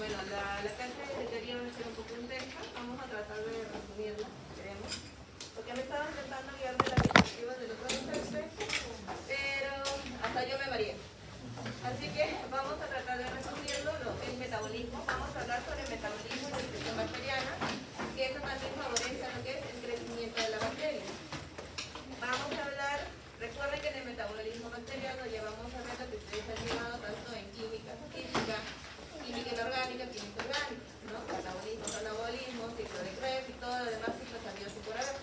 Bueno, la clase de teoría va a ser un poco intensa, vamos a tratar de resumirla, queremos, porque me estaba intentando guiar de las diapositivas del otro semestre, pero hasta yo me mareé. Así que vamos a tratar de resumirlo, lo que es metabolismo. Vamos a hablar sobre metabolismo y nutrición bacteriana, que eso también favorece lo que es el crecimiento de la bacteria. Vamos a hablar, recuerden que en el metabolismo bacteriano llevamos a ver lo que ustedes han llevado tanto en química inorgánica, química orgánica, ¿no? Catabolismo, anabolismo, ciclo de Krebs y todo lo demás ciclos sabidos y por haber.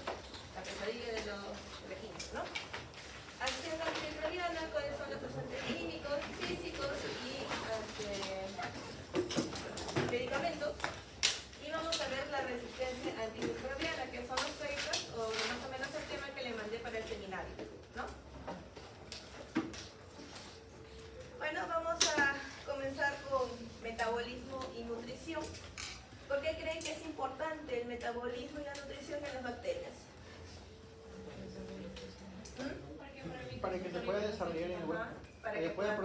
La pesadilla de los químicos, ¿no? Acción antimicrobiana, cuáles son los agentes químicos, físicos y medicamentos. Y vamos a ver la resistencia antimicrobiana, que son los papers, o más o menos el tema que le mandé para el seminario, ¿no? Bueno, vamos a comenzar con metabolismo y nutrición. ¿Por qué creen que es importante el metabolismo y la nutrición en las bacterias? Para que se pueda desarrollar en el cuerpo, para que pueda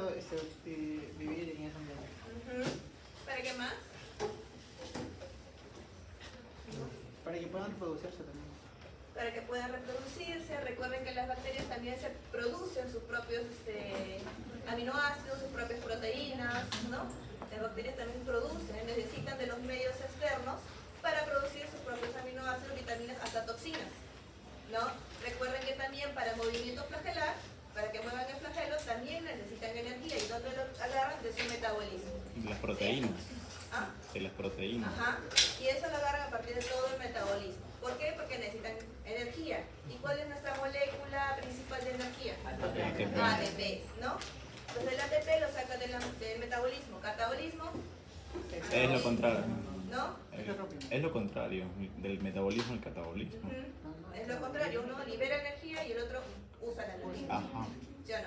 vivir en ese ambiente. ¿Para qué más? Para que puedan reproducirse también. Para que puedan reproducirse. Recuerden que las bacterias también se producen sus propios aminoácidos, sus propias proteínas, ¿no? Las bacterias también producen, necesitan de los medios externos para producir sus propios aminoácidos, vitaminas, hasta toxinas, ¿no? Recuerden que también para movimiento flagelar, para que muevan el flagelo, también necesitan energía. ¿Y dónde lo agarran? De su metabolismo. De las proteínas. ¿Ah? De las proteínas. Ajá. Y eso lo agarran a partir de todo el metabolismo. ¿Por qué? Porque necesitan energía. ¿Y cuál es nuestra molécula principal de energía? ATP, ¿no? Entonces el ATP lo saca del metabolismo. Catabolismo. Es lo contrario. ¿No? Es lo contrario del metabolismo al catabolismo. Es lo contrario. Uno libera energía y el otro usa la energía. Ajá. ¿Sí o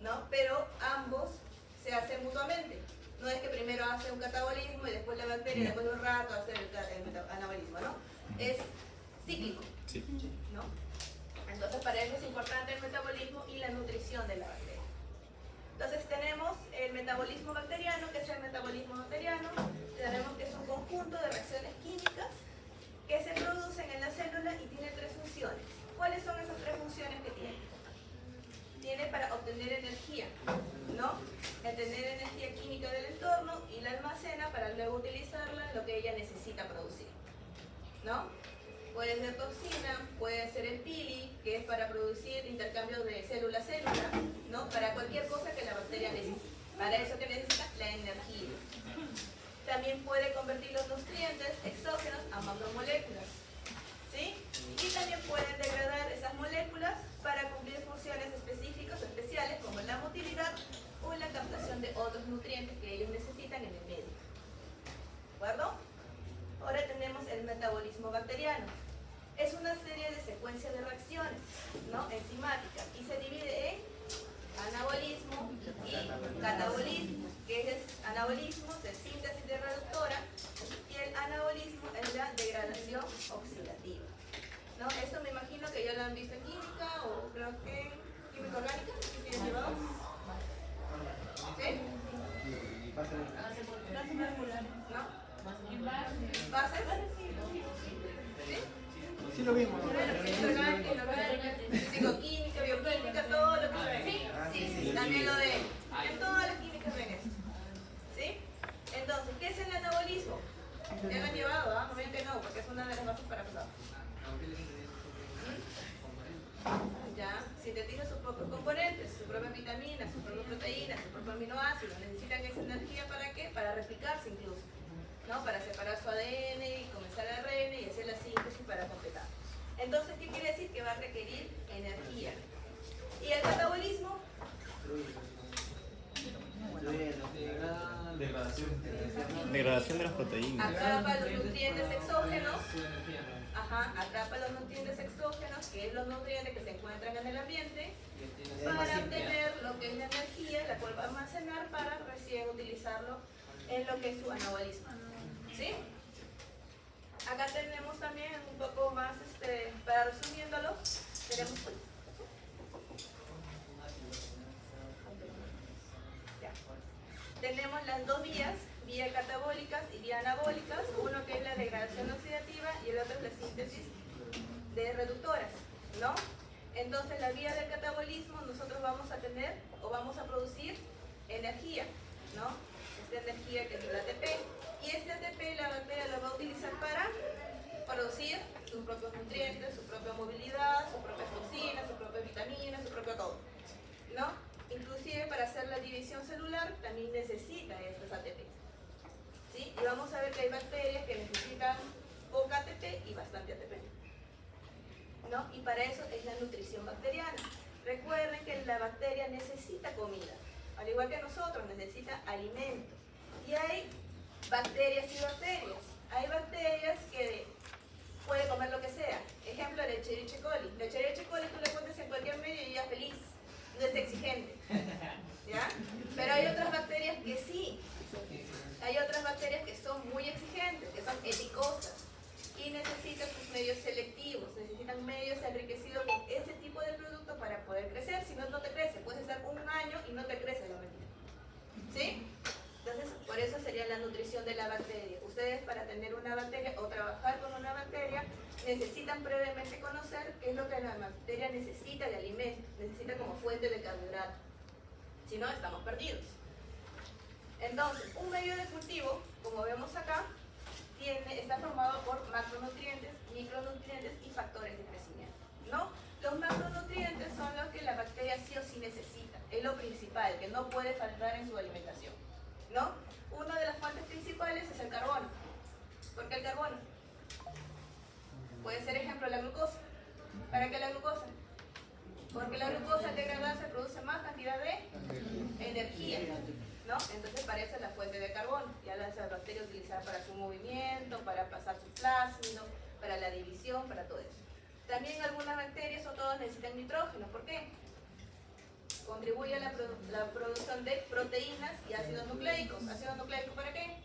no? Pero ambos se hacen mutuamente. No es que primero hace un catabolismo y después la bacteria, después de un rato hace el anabolismo, ¿no? Es cíclico, Sí. ¿no? Entonces para eso es importante el metabolismo y la nutrición de la bacteria. Entonces tenemos el metabolismo bacteriano, que es el metabolismo bacteriano. Tenemos que es un conjunto de reacciones químicas que se producen en la célula y tiene tres funciones. ¿Cuáles son esas tres funciones que tiene? Tiene para obtener energía, ¿no? Obtener energía química del entorno y la almacena para luego utilizarla en lo que ella necesita producir, ¿no? Puede ser toxina, puede ser el pili, que es para producir intercambios de célula a célula, ¿no? Para cualquier cosa que la bacteria necesite. Para eso que necesita la energía. También puede convertir los nutrientes exógenos a macromoléculas, ¿sí? Y también pueden degradar esas moléculas para cumplir funciones específicas o especiales como la motilidad o la captación de otros nutrientes que ellos necesitan en el medio. ¿De acuerdo? Ahora tenemos el metabolismo bacteriano. Es una serie de secuencias de reacciones, ¿no? Enzimáticas, y se divide en anabolismo y catabolismo, que es anabolismo, es síntesis de reductora, y el anabolismo es la degradación oxidativa, ¿no? Esto me imagino que ya lo han visto en química o creo que en química orgánica, ¿sí han llevado? ¿Sí? ¿No? ¿Bases? ¿Sí? Sí lo vimos. Físico-química, bioquímica, todo lo que se ve. Sí, también lo ven. En todas las químicas ven esto. ¿Sí? Entonces, ¿qué es el anabolismo? Ya lo han llevado, ¿ah? No ven que no, porque es una de las bases para pasar. Ya, sintetiza sus propios componentes, sus propias vitaminas, sus propias proteínas, sus propios aminoácidos. Necesitan esa energía ¿para qué? Para replicarse incluso, ¿no? Para separar su ADN y comenzar el ARN y hacer la síntesis para completar. Entonces, ¿qué quiere decir? Que va a requerir energía. ¿Y el catabolismo? Degradación de las proteínas. Atrapa los nutrientes exógenos. Ajá, atrapa los nutrientes exógenos, que es los nutrientes que se encuentran en el ambiente, para obtener lo que es la energía, la cual va a almacenar para recién utilizarlo en lo que es su anabolismo. ¿Sí? Acá tenemos también un poco más, para resumiéndolo, tenemos... Ya. Tenemos las dos vías vía catabólicas y vía anabólicas, uno que es la degradación oxidativa y el otro es la síntesis de reductoras, ¿no? Entonces, la vía del catabolismo nosotros vamos a tener o vamos a producir energía, ¿no? Esta energía que es el ATP, y este ATP la bacteria lo va a utilizar para producir sus propios nutrientes, su propia movilidad, sus propias toxinas, sus propias vitaminas, su propio todo, ¿no? Inclusive para hacer la división celular también necesita estos ATP, ¿sí? Y vamos a ver que hay bacterias que necesitan poca ATP y bastante ATP, ¿no? Y para eso es la nutrición bacteriana. Recuerden que la bacteria necesita comida, al igual que nosotros, necesita alimento. Y hay bacterias y bacterias. Hay bacterias que puede comer lo que sea. Ejemplo, el Escherichia coli. El Escherichia coli tú le pones en cualquier medio y ella feliz. No es exigente, ¿ya? Pero hay otras bacterias que sí. Hay otras bacterias que son muy exigentes, que son eticosas. Y necesitan sus medios selectivos, necesitan medios enriquecidos con ese tipo de producto para poder crecer. Si no, no te crece. Puedes estar un año y no te crece la bacteria, ¿sí? Entonces, por eso sería la nutrición de la bacteria. Ustedes, para tener una bacteria o trabajar con una bacteria, necesitan previamente conocer qué es lo que la bacteria necesita de alimento, necesita como fuente de carbohidrato. Si no, estamos perdidos. Entonces, un medio de cultivo, como vemos acá, está formado por macronutrientes, micronutrientes y factores de crecimiento, ¿no? Los macronutrientes son los que la bacteria sí o sí necesita, es lo principal, que no puede faltar en su alimentación, ¿no? Una de las fuentes principales es el carbono. ¿Por qué el carbono? Puede ser ejemplo la glucosa. ¿Para qué la glucosa? Porque la glucosa al degradarse produce más cantidad de energía, ¿no? Entonces para eso es la fuente de carbono. Ya la bacteria utiliza para su movimiento, para pasar su plásmido, para la división, para todo eso. También algunas bacterias o todas necesitan nitrógeno. ¿Por qué? Contribuye a la producción de proteínas y ácidos nucleicos. ¿Ácido nucleico para qué?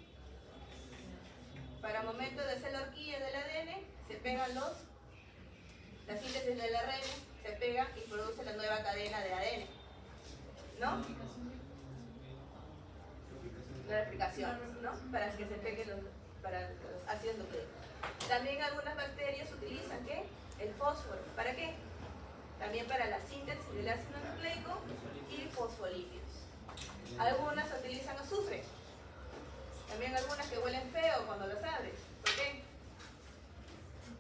Para momentos de hacer la horquilla del ADN, se pegan la síntesis del ARN, se pega y produce la nueva cadena de ADN, ¿no? La replicación, ¿no? Para que se peguen los ácidos nucleicos. También algunas bacterias utilizan, ¿qué? El fósforo. ¿Para qué? También para la síntesis del ácido nucleico y fosfolípidos. Algunas utilizan azufre. También algunas que huelen feo cuando las abres. ¿Por qué?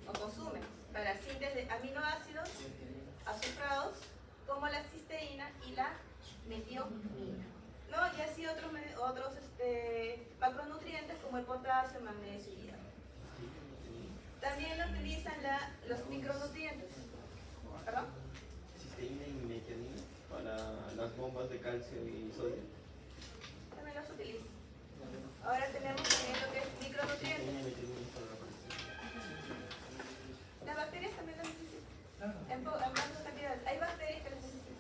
O consumen para síntesis de aminoácidos azufrados como la cisteína y la metionina, ¿no? Y así otros macronutrientes como el potasio, magnesio y hierro. También lo utilizan los micronutrientes. ¿Perdón? Cisteína y metionina para las bombas de calcio y sodio. También los utilizan. Ahora tenemos también lo que es micronutrientes. Cisteína y metionina para la colección. Las bacterias también las necesitan. En grandes cantidades. Hay bacterias que las necesitan.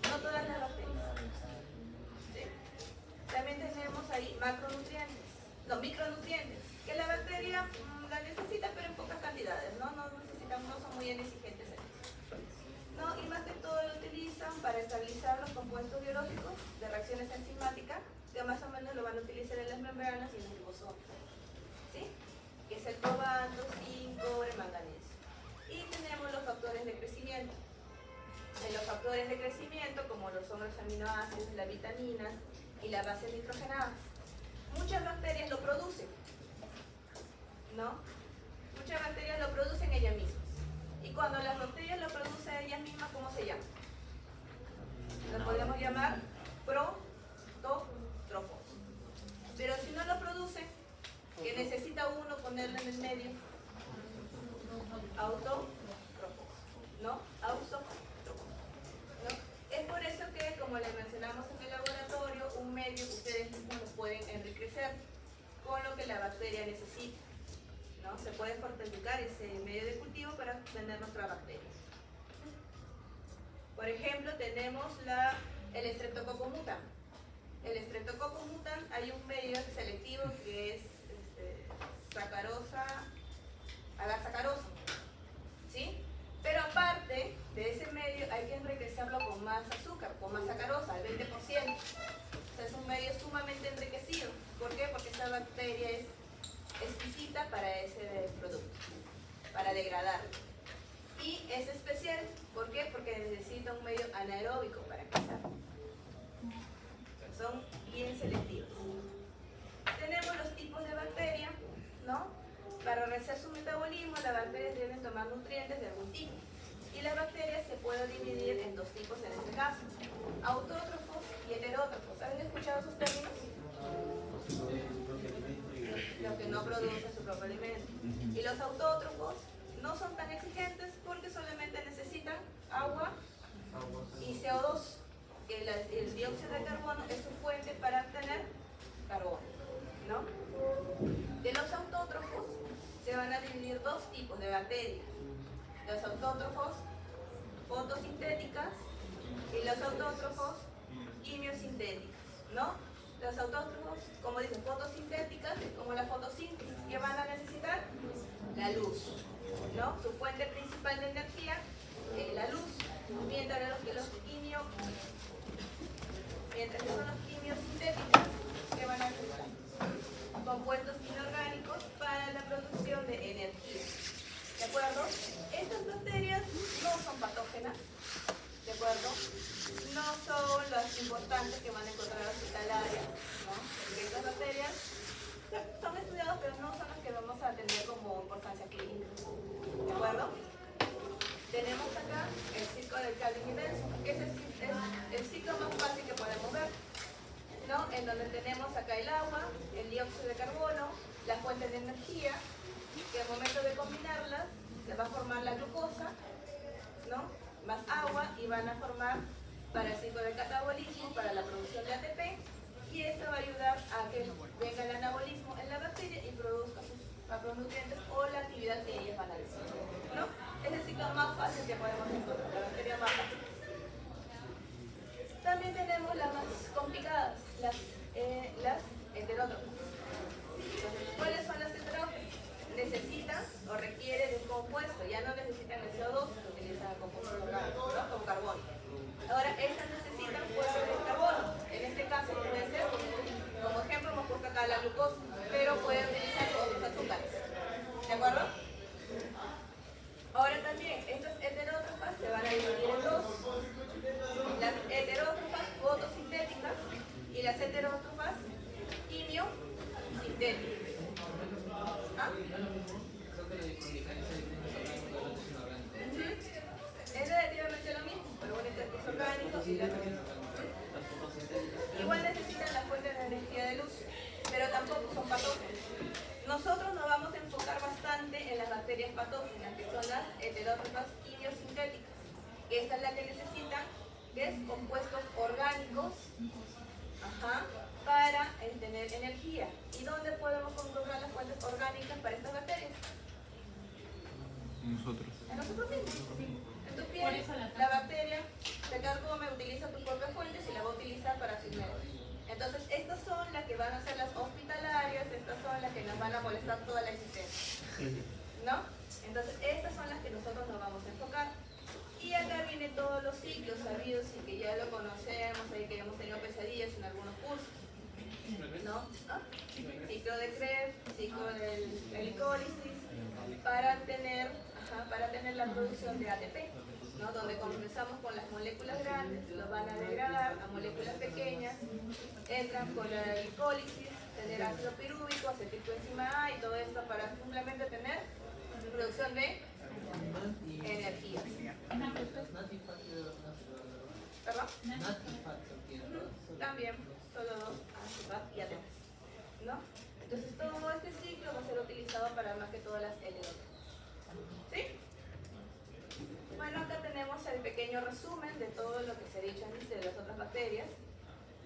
No todas las bacterias. ¿Sí? También tenemos ahí macronutrientes. No, micronutrientes. Que la bacteria la necesita, pero en pocas cantidades. No son muy exigentes en eso. ¿No? Y más que todo lo utilizan para estabilizar los compuestos biológicos de reacciones enzimáticas, que más o menos lo van a utilizar en las membranas y en los ribosomas, ¿sí? Que es el cobalto, zinc, cobre, manganeso. Y tenemos los factores de crecimiento. En los factores de crecimiento, como lo son los aminoácidos, las vitaminas y las bases nitrogenadas, muchas bacterias lo producen, ¿no? Muchas bacterias lo producen ellas mismas. Y cuando las bacterias lo producen ellas mismas, ¿cómo se llama? Lo podemos llamar protótrofos. Pero si no lo producen, que necesita uno ponerlo en el medio, autótrofos, ¿no? Autótrofos, ¿no? Es por eso que, como les mencionamos en el laboratorio, un medio ustedes mismos lo pueden enriquecer con lo que la bacteria necesita, ¿no? Se puede fortificar ese medio de cultivo para tener nuestra bacteria. Por ejemplo, tenemos el Streptococcus mutans. El Streptococcus mutans, hay un medio selectivo que es agarsacarosa, ¿sí? Pero aparte de ese medio hay que enriquecerlo con más azúcar, con más sacarosa, al 20%. O sea, es un medio sumamente enriquecido. ¿Por qué? Porque es exquisita para ese producto, para degradarlo. Y es especial, ¿por qué? Porque necesita un medio anaeróbico para crecer. Son bien selectivos. Tenemos los tipos de bacteria, ¿no? Para realizar su metabolismo, las bacterias deben tomar nutrientes de algún tipo. Y las bacterias se pueden dividir en dos tipos en este caso: autótrofos y heterótrofos. ¿Han escuchado esos términos? Los que no producen su propio alimento. Y los autótrofos no son tan exigentes porque solamente necesitan agua y CO2. El dióxido de carbono es su fuente para obtener carbono, ¿no? De los autótrofos se van a dividir dos tipos de bacterias: los autótrofos fotosintéticas y los autótrofos quimiosintéticas, ¿no? Los autótrofos, como dicen, fotosintéticas, como la fotosíntesis, que van a necesitar la luz, ¿no? Su fuente principal de energía es la luz, mientras que son los quimiosintéticos, que van a necesitar compuestos inorgánicos para la producción de energía. ¿De acuerdo? Estas bacterias no son patógenas, ¿de acuerdo? No son las importantes que van a encontrar hospitalarias, ¿no? Porque estas bacterias son estudiadas, pero no son las que vamos a tener como importancia clínica. ¿De acuerdo? Tenemos acá el ciclo del Calvin inverso, que es el ciclo más fácil que podemos ver, ¿no? En donde tenemos acá el agua, el dióxido de carbono, la fuente de energía, que al momento de combinarlas se va a formar la glucosa, ¿no? Más agua, y van a formar para el ciclo del catabolismo, para la producción de ATP, y esto va a ayudar a que venga el anabolismo en la bacteria y produzca sus macronutrientes o la actividad que ellas van a desarrollar, ¿no? Es el ciclo más fácil que podemos encontrar, la bacteria más fácil. También tenemos las más complicadas, las heterótrofas. ¿Cuáles son las heterótrofas? Necesitan o requieren de un compuesto, ya no necesitan el CO2, utilizan compuestos orgánicos, ¿no? Como carbono. Ahora, estas necesitan fuente de carbono. En este caso puede ser, como ejemplo, hemos puesto acá la glucosa, pero pueden utilizar otros azúcares. ¿De acuerdo? Ahora también, estas heterótrofas se van a dividir en dos: las heterótrofas fotosintéticas y las heterótrofas quimiosintéticas. ¿Ah? Es relativamente lo mismo, pero bueno, es orgánicos y igual necesitan la fuente de energía de luz, pero tampoco son patógenos. Nosotros nos vamos a enfocar bastante en las bacterias patógenas, que son las heterótrofas quimiosintéticas, que esta es la que necesitan, que es compuestos orgánicos, para tener energía. ¿Y dónde podemos encontrar las fuentes orgánicas para estas bacterias? Nosotros. En nosotros mismos. En tu piel, la bacteria se carcome, utiliza tus propias fuentes y la va a utilizar para su medio. Entonces, estas son las que van a ser las hospitalarias, estas son las que nos van a molestar toda la existencia, ¿no? Entonces, estas son las que nosotros nos vamos a enfocar. Y acá vienen todos los ciclos sabidos y que ya lo conocemos, ahí que hemos tenido pesadillas en algunos cursos, ¿no? Ciclo de Krebs, ciclo de la glicólisis, para tener la producción de ATP, ¿no? Donde comenzamos con las moléculas grandes, lo van a degradar a moléculas pequeñas, entran con la glicólisis, tener ácido pirúvico, acetilcoenzima A y todo esto para simplemente tener producción de energía. ¿Perdón? También, solo dos, azúcar y ATP, ¿no? Entonces todo este ciclo va a ser utilizado para más que todas las heterótrofas. ¿Sí? Bueno, acá tenemos el pequeño resumen de todo lo que se ha dicho antes de las otras bacterias,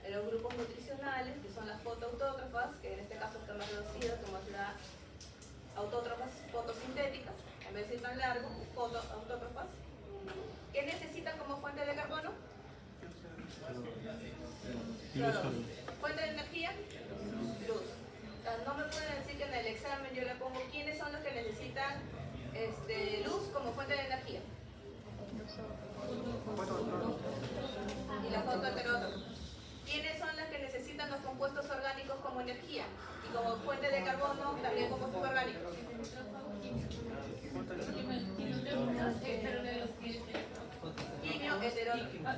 de los grupos nutricionales, que son las fotoautótrofas, que en este caso está más reducido, como es las autótrofas fotosintéticas, en vez de ir tan largo, fotoautótrofas. ¿Qué necesitan como fuente de carbono? ¿Fuente de energía? Luz. O sea, no me pueden decir que en el examen yo le pongo quiénes son los que necesitan luz como fuente de energía. Y la fotoheterótrofa. ¿Quiénes son las que necesitan los compuestos orgánicos como energía? Y como fuente de carbono, también compuestos orgánicos. Quimio, heterónimo.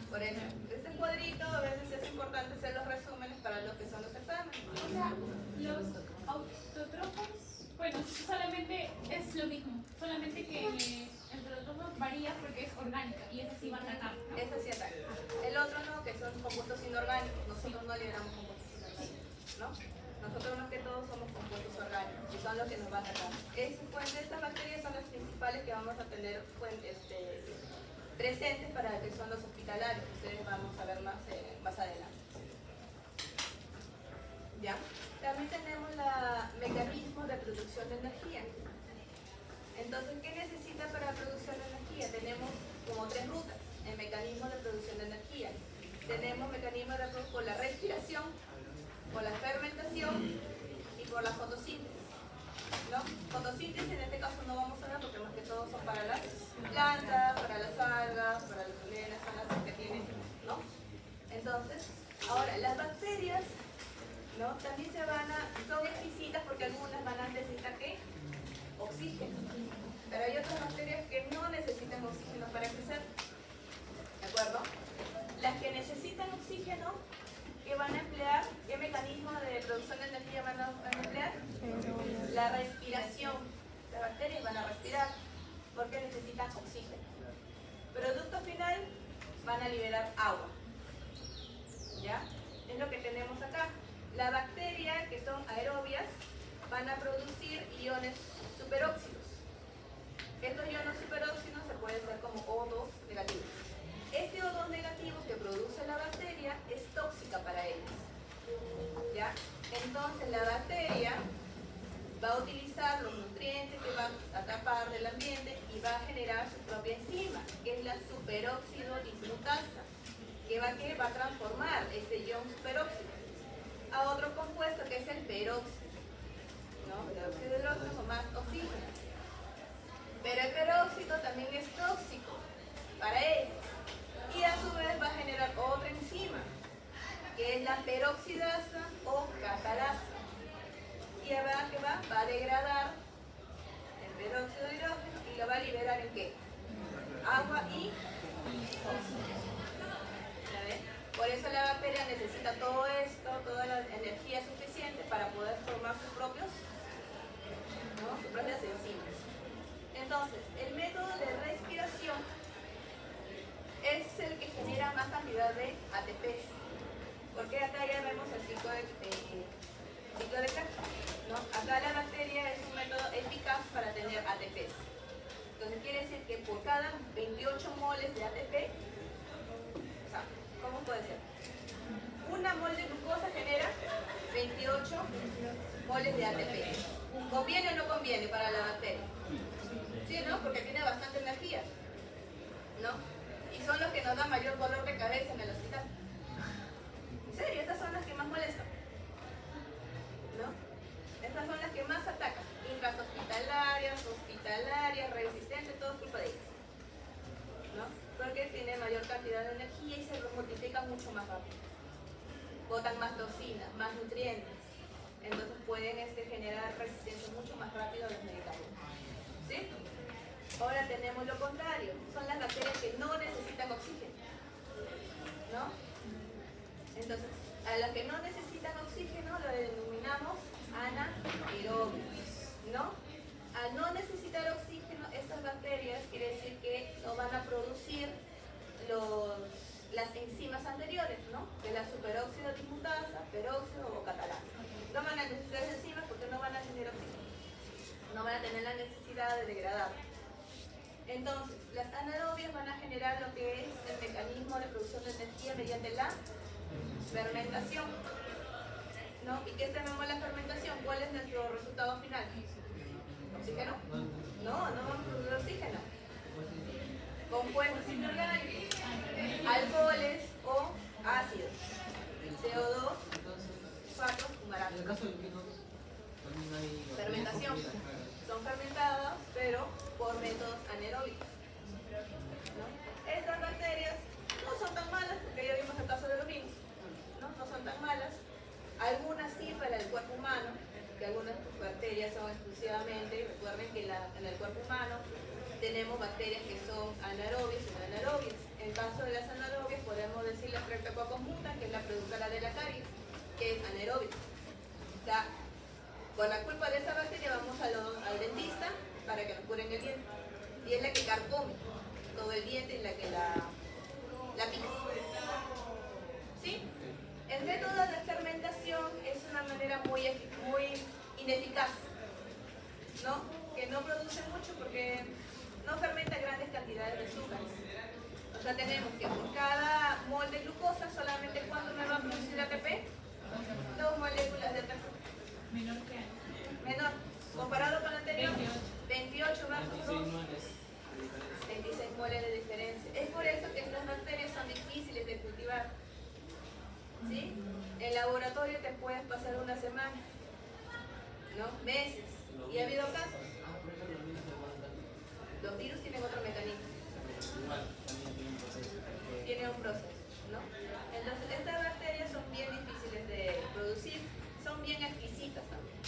Por eso, este cuadrito a veces es importante hacer los resúmenes para los que son los exámenes. O sea, los autótrofos, bueno, solamente es lo mismo, solamente que el autótrofo varía porque es orgánica y ese sí va a atacar. Ese sí ataca. El otro no, que son compuestos inorgánicos. Nosotros no liberamos compuestos inorgánicos, ¿no? Nosotros más que todos somos compuestos orgánicos y son los que nos van a atacar. Estas bacterias son las principales que vamos a tener presentes para que son los hospitalarios, que ustedes vamos a ver más adelante. ¿Ya? También tenemos mecanismos de producción de energía. Entonces, ¿qué necesita para la producción de energía? Tenemos como 3 rutas en mecanismos de producción de energía. Tenemos mecanismos de producción por la respiración, por la fermentación y por la fotosíntesis. ¿No? Fotosíntesis en este caso no vamos a ver porque más que todo son para las plantas, para las algas, para las oleaginosas, son las que tienen, ¿no? Entonces, ahora las bacterias, ¿no? También son exquisitas porque algunas van a necesitar ¿qué? Oxígeno. Pero hay otras bacterias que no necesitan oxígeno para crecer. ¿De acuerdo? Las que necesitan oxígeno, ¿qué van a emplear? ¿Qué mecanismo de producción de energía van a emplear? La respiración. Las bacterias van a respirar porque necesitan oxígeno. Producto final, van a liberar agua. ¿Ya? Es lo que tenemos acá. La bacteria, que son aerobias, van a producir iones superóxidos. Estos iones superóxidos se pueden hacer como O2 negativos. Este O2 negativo que produce la bacteria es tóxica para ellos. ¿Ya? Entonces la bacteria va a utilizar los nutrientes que va a tapar del ambiente y va a generar su propia enzima, que es la superóxido dismutasa, que va a transformar este ion superóxido a otro compuesto que es el peróxido. ¿No? Peróxido de hidrógeno con más oxígeno. Pero el peróxido también es tóxico para ellos. Y a su vez va a generar otra enzima, que es la peroxidasa o catalasa. Y va a degradar el peróxido de hidrógeno y lo va a liberar en ¿qué? Agua y oxígeno. ¿Ya ven? Por eso la bacteria necesita todo esto, toda la energía suficiente para poder formar sus propias enzimas. Entonces, el método de respiración es el que genera más cantidad de ATPs. Porque acá ya vemos el ciclo de Krebs, ¿no? Acá la bacteria es un método eficaz para tener ATPs. Entonces quiere decir que por cada 28 moles de ATP, o sea, ¿cómo puede ser? Una mol de glucosa genera 28 moles de ATP. ¿Conviene o no conviene para la bacteria? Sí, ¿no? Porque tiene bastante energía, ¿no? Y son los que nos dan mayor dolor de cabeza en el hospital. En serio, estas son las que más molestan, ¿no? Estas son las que más atacan. Intrahospitalarias, hospitalarias, resistentes, todo es culpa de ellas, ¿no? Porque tienen mayor cantidad de energía y se multiplican mucho más rápido. Botan más toxinas, más nutrientes. Entonces pueden generar resistencia mucho más rápido a los medicamentos. ¿Sí? Ahora tenemos lo contrario. Son las bacterias que no necesitan oxígeno, ¿no? Entonces, a las que no necesitan oxígeno lo denominamos anaerobios, ¿no? Al no necesitar oxígeno, estas bacterias quiere decir que no van a producir las enzimas anteriores, ¿no? De la superóxido dismutasa, peróxido o catalasa. No van a necesitar enzimas porque no van a tener oxígeno. No van a tener la necesidad de degradar. Entonces, las anaerobias van a generar lo que es el mecanismo de producción de energía mediante la fermentación, ¿no? ¿Y qué tenemos en la fermentación? ¿Cuál es nuestro resultado final? ¿Oxígeno? No vamos a producir oxígeno. Compuestos inorgánicos, alcoholes o ácidos, CO2, fosfatos, En el caso del vino, también hay fermentación. Son fermentadas, pero por métodos anaeróbicos, ¿no? Estas bacterias no son tan malas, porque ya vimos el caso de los vinos, ¿no? No son tan malas. Algunas sí para el cuerpo humano, bacterias son exclusivamente, recuerden que en el cuerpo humano tenemos bacterias que son anaerobias y no anaerobias. En el caso de las anaerobias podemos decir la Streptococcus mutans, que es la productora de la caries, que es anaerobia. O sea, por la culpa de esa bacteria vamos al dentista para que nos curen el diente. Y es la que carcome todo el diente y la que la pica. ¿Sí? El método de fermentación es una manera muy ineficaz, ¿no? Que no produce mucho porque no fermenta grandes cantidades de azúcares. O sea, tenemos que por cada mol de glucosa, solamente cuánto me va a producir ATP, 2 moléculas de azúcar. Menor que año. Menor. Comparado con el anterior, 28. 28 versus 2, 26 moles de diferencia. Es por eso que estas bacterias son difíciles de cultivar. ¿Sí? En laboratorio te puedes pasar una semana, ¿no? Meses. Y ha habido casos. Los virus tienen otro mecanismo. Tienen un proceso, ¿no? Entonces, estas bacterias son bien difíciles de producir, son bien exquisitas también.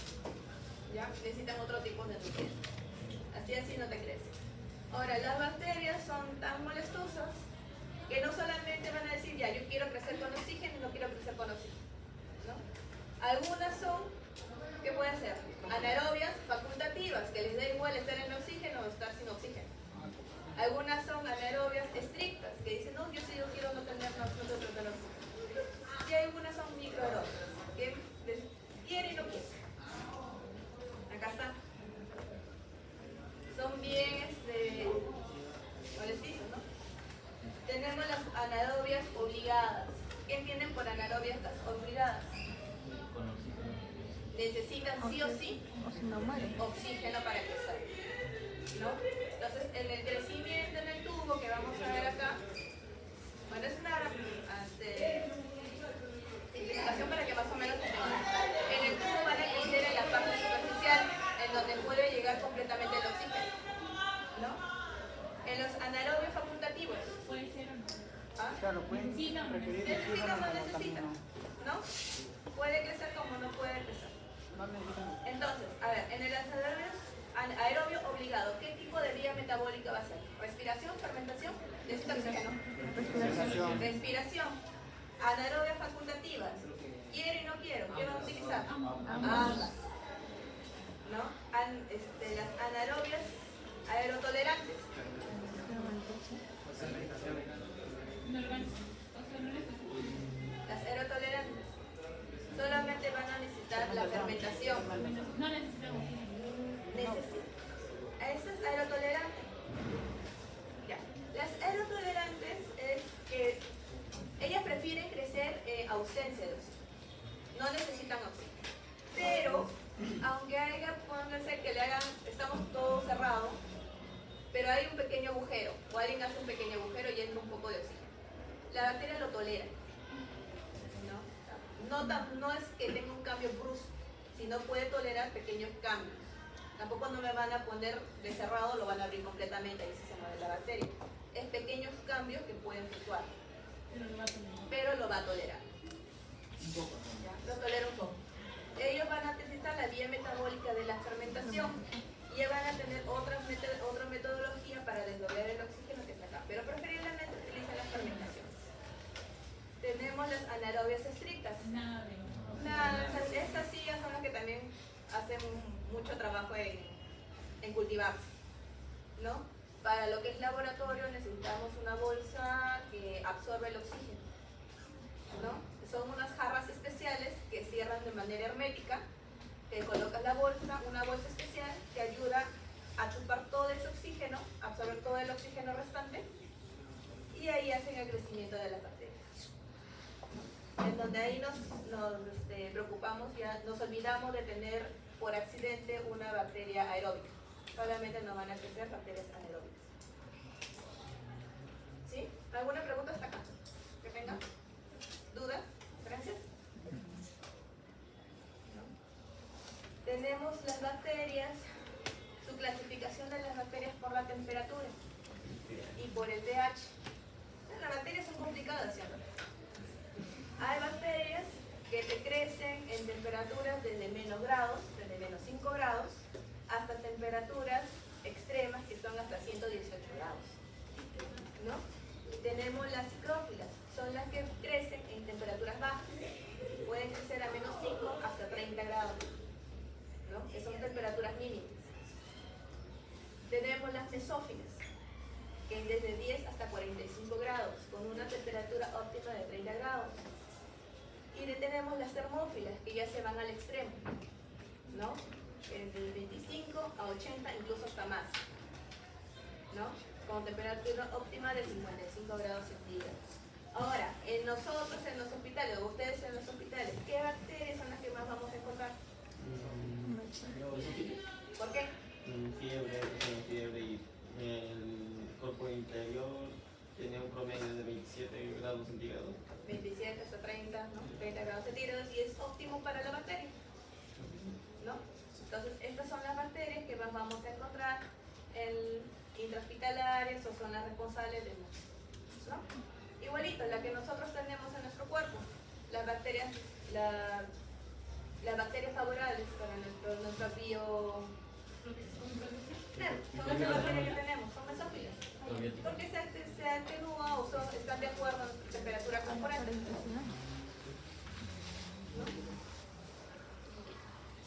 ¿Ya? Necesitan otro tipo de nutrientes. Así no te crece. Ahora, las bacterias son tan molestosas que no solamente van a decir, ya, yo quiero crecer con oxígeno y no quiero crecer con oxígeno, ¿no? Algunas son, ¿qué puede ser? Anaerobias facultativas, que les da igual estar en oxígeno o estar sin oxígeno. Algunas son anaerobias estrictas, que dicen, no, yo quiero no tener oxígeno. Y algunas son microaerobias, que quiere y no quiere. Acá está. Son bien molestizos, ¿no? Tenemos las anaerobias obligadas. ¿Qué entienden por anaerobias obligadas? Necesitan sí o sí oxígeno para crecer, ¿no? Entonces, en el crecimiento en el tubo que vamos a ver acá, bueno, es una simplificación para que más o menos entendamos. En el tubo van a crecer en la parte superficial, en donde puede llegar completamente el oxígeno, ¿no? En los anaerobios facultativos, Puede ser o no. ¿ah? Claro, pueden Necesita o no requerir Necesita o no oxígeno, necesita, ¿no? Puede crecer como no puede crecer. no necesitan. Entonces, a ver, en el aerobio obligado, ¿qué tipo de vía metabólica va a ser? ¿Respiración, fermentación? ¿Necesita oxígeno? Respiración. Anaerobias facultativas. ¿Quiero y no quiero? ¿Quiero utilizar? Ambas. ¿No? Las anaerobias aerotolerantes. No organiza. O sea, no necesita. Las aerotolerantes solamente van a necesitar la fermentación. No necesitamos. Estas aerotolerantes. Ya. Las aerotolerantes es que ellas prefieren crecer en ausencia de oxígeno. No necesitan oxígeno. Pero, aunque haya, pónganse que le hagan, estamos todos cerrados, pero hay un pequeño agujero, o alguien hace un pequeño agujero y entra un poco de oxígeno. La bacteria lo tolera. No es que tenga un cambio brusco, sino puede tolerar pequeños cambios. Tampoco no me van a poner de cerrado, lo van a abrir completamente, ahí sí se mueve la bacteria. Es pequeños cambios que pueden fluctuar, pero lo va a tolerar. Un poco. ¿Ya? Lo tolera un poco. Ellos van a necesitar la vía metabólica de la fermentación y van a tener otra metodología para desdoblar el oxígeno que está acá, pero preferiblemente utilizan la fermentación. Tenemos las anaerobias estrictas. Estas sillas son las que también hacen mucho trabajo en cultivarse, ¿no? Para lo que es laboratorio necesitamos una bolsa que absorbe el oxígeno, ¿no? Son unas jarras especiales que cierran de manera hermética, te colocas la bolsa, una bolsa especial que ayuda a chupar todo ese oxígeno, absorber todo el oxígeno restante y ahí hacen el crecimiento de las bacterias. En donde ahí nos preocupamos, ya nos olvidamos de tener por accidente una bacteria aeróbica. Solamente nos van a crecer bacterias anaeróbicas. ¿Sí? ¿Alguna pregunta hasta acá? ¿Que tenga? ¿Dudas? ¿Diferencias? ¿No? Tenemos las bacterias, su clasificación de las bacterias por la temperatura y por el pH. Las bacterias son complicadas, ¿cierto? Hay bacterias que te crecen en temperaturas desde -grados, desde -5 grados, mesófilas, que es desde 10 hasta 45 grados, con una temperatura óptima de 30 grados. Y tenemos las termófilas, que ya se van al extremo, ¿no? Desde 25 a 80, incluso hasta más, ¿no? Con temperatura óptima de 55 grados centígrados. Ahora, en nosotros, en los hospitales, o ustedes en los hospitales, ¿qué bacterias son las que más vamos a encontrar? ¿Por qué? Fiebre y el cuerpo interior tenía un promedio de 27 grados centígrados. 27 hasta 30, ¿no? 30 grados centígrados, y es óptimo para la bacteria, ¿no? Entonces, estas son las bacterias que más vamos a encontrar en intrahospitalarias o son las responsables de, ¿no? Igualito, la que nosotros tenemos en nuestro cuerpo, las bacterias, las bacterias favorables para nuestro bio... Claro, son las bacterias que tenemos, son mesófilas. Porque se atenúa o están de acuerdo a nuestra temperatura corporal. ¿No?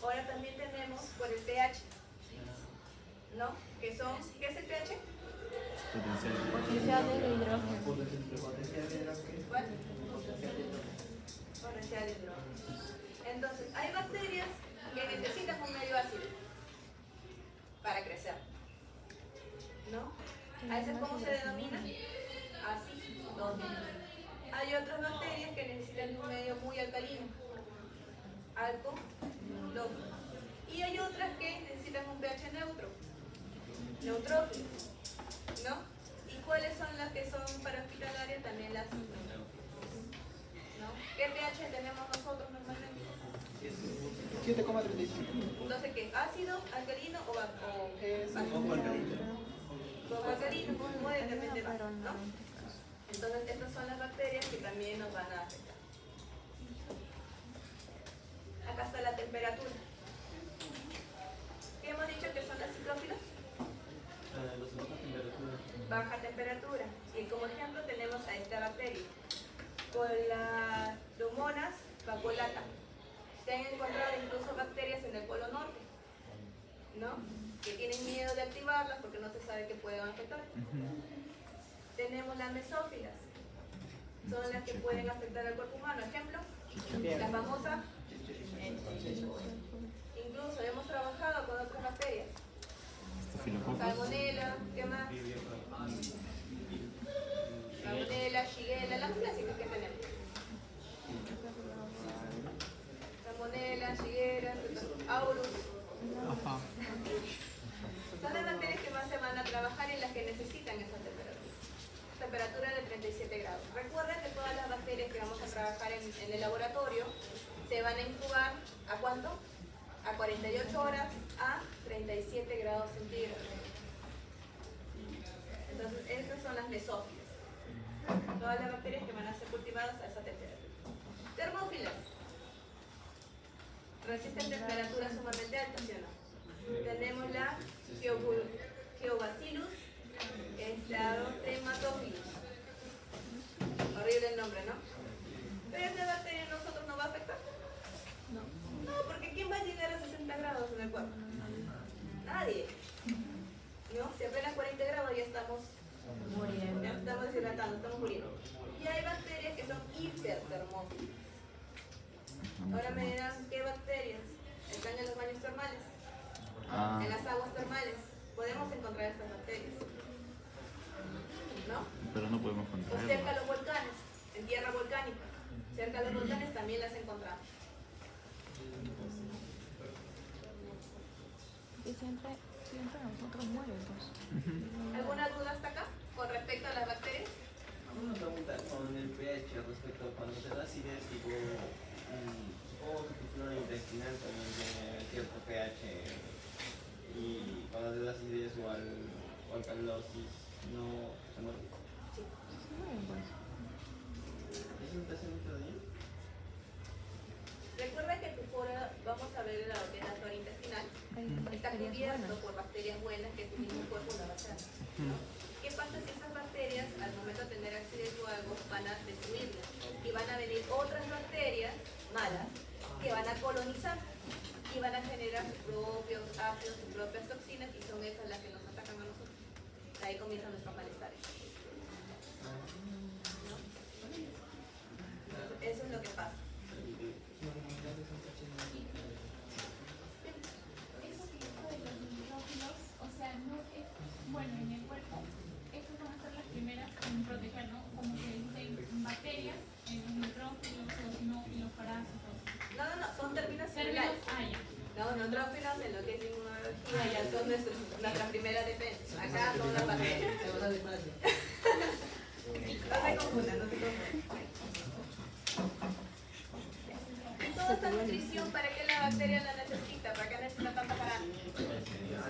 Ahora también tenemos por el pH, ¿no? ¿Qué es el pH? Potencial. Potencial de hidrógeno. ¿Cuál? Potencial de hidrógeno. Entonces, hay bacterias que necesitan un medio ácido para crecer, ¿no? ¿A esas cómo se denomina? Acidófilos. Hay otras bacterias que necesitan un medio muy alcalino, alcalófilo. Y hay otras que necesitan un pH neutro, neutrófilo, ¿no? ¿Y cuáles son las que son para hospitalaria? También las neutrófilas, ¿no? ¿Qué pH tenemos nosotros normalmente? 7,35. Entonces, ¿qué? ¿Ácido, alcalino o Es básico? poco alcalino. Con alcalino, muy dependiente, ¿no? Entonces, estas son las bacterias que también nos van a afectar. Acá está la temperatura. ¿Qué hemos dicho que son las ciclófilas? Los bajas temperaturas. Baja temperatura. Y como ejemplo tenemos a esta bacteria. Con las Pseudomonas vacuolata. Se han encontrado incluso bacterias en el polo norte, ¿no? Que tienen miedo de activarlas porque no se sabe que pueden afectar. Tenemos las mesófilas. Son las que pueden afectar al cuerpo humano. Ejemplo, la famosa. Incluso hemos trabajado con otras bacterias. Salmonella, ¿qué más? Salmonella, Shigella, las clásicas que tenemos. Salmonella, Shigella, Aurus. Ajá. Son las bacterias que más se van a trabajar y las que necesitan esa temperatura. Temperatura de 37 grados. Recuerden que todas las bacterias que vamos a trabajar en el laboratorio se van a incubar ¿a cuánto? A 48 horas a 37 grados centígrados. Entonces, estas son las mesófilas. Todas las bacterias que van a ser cultivadas a esa temperatura. Termófilas. Resisten temperaturas sumamente altas, ¿sí o no? Tenemos la Geobacillus Staurothematophilus. Horrible el nombre, ¿no? Pero esta bacteria a nosotros nos va a afectar. No, porque ¿quién va a llegar a 60 grados en el cuerpo? Nadie. ¿No? Si apenas 40 grados ya estamos muriendo. Ya estamos deshidratando, estamos muriendo. Y hay bacterias que son hipertermófilas. Ahora me dirán, ¿qué bacterias están en los baños termales? En las aguas termales. Podemos encontrar estas bacterias, ¿no? Pero no podemos O cerca de contraerlas. los volcanes, en tierra volcánica. Cerca de los volcanes también las encontramos. Y siempre nosotros muertos. ¿Alguna duda hasta acá con respecto a las bacterias? Una pregunta con el pH respecto a cuando te da acidez, tipo, supongo que tu flora intestinal también tiene cierto pH, y cuando te da acidez o alcalosis, no se muere. Sí. ¿Eso no te hace mucho daño? Recuerda que tu flora, vamos a ver la que es la flora intestinal, está cubierto por bacterias buenas que tu mismo cuerpo la va a hacer, ¿no? ¿Qué pasa si esas bacterias, al momento de tener acidez o algo, van a destruirlas? Y van a venir otras bacterias malas que van a colonizar y van a generar sus propios ácidos, sus propias toxinas, y son esas las que nos atacan a nosotros. Ahí comienzan nuestros malestares. ¿No? Entonces, eso es lo que pasa. Eso que dijo de los neutrófilos, o sea, no es, bueno, en el cuerpo, estas van a ser las primeras en proteger, ¿no? Como que dicen bacterias, los neutrófilos, eosinófilos, parásitos. No, son términos Términos, similares. ya. No, neutrófilos en lo que es inmunología ya son nuestras primeras defensas. Acá son las bacterias. No se confundan, no se confundan. Y toda esta nutrición, ¿para qué la bacteria la necesita? ¿Para qué necesita tanta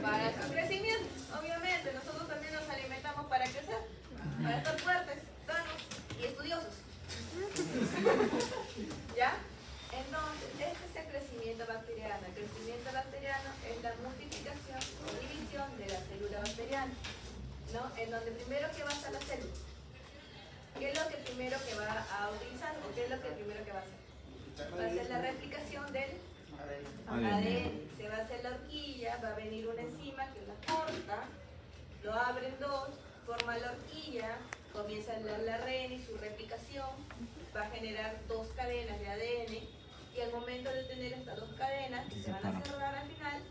para su crecimiento? Obviamente, nosotros también nos alimentamos para crecer, para estar fuertes, sanos y estudiosos. ¿Ya? Entonces, este es el crecimiento bacteriano. El crecimiento bacteriano es la multiplicación o división de la célula bacteriana, ¿no? En donde primero que va a estar la célula. ¿Qué es lo que primero que va a utilizar o qué es lo que primero que va a hacer? Va a ser la replicación del ADN. Se va a hacer la horquilla, va a venir una enzima que la corta, lo abre en dos, forma la horquilla, comienza la RNA y su replicación, va a generar dos cadenas de ADN y al momento de tener estas dos cadenas que se van a cerrar al final,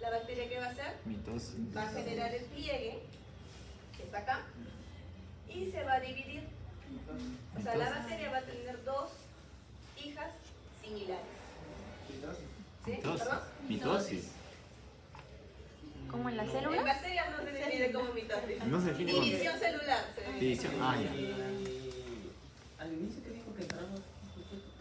la bacteria ¿qué va a hacer? Mitosis. Va a generar el pliegue, que está acá, y se va a dividir. O sea, la bacteria va a tener dos hijas similares. ¿Sí? Mitosis. ¿Perdón? Mitosis. ¿Como en las En células? bacterias no se define como mitosis. No se define como División celular se define. división. Ah, ya. Al inicio que dijo que entramos.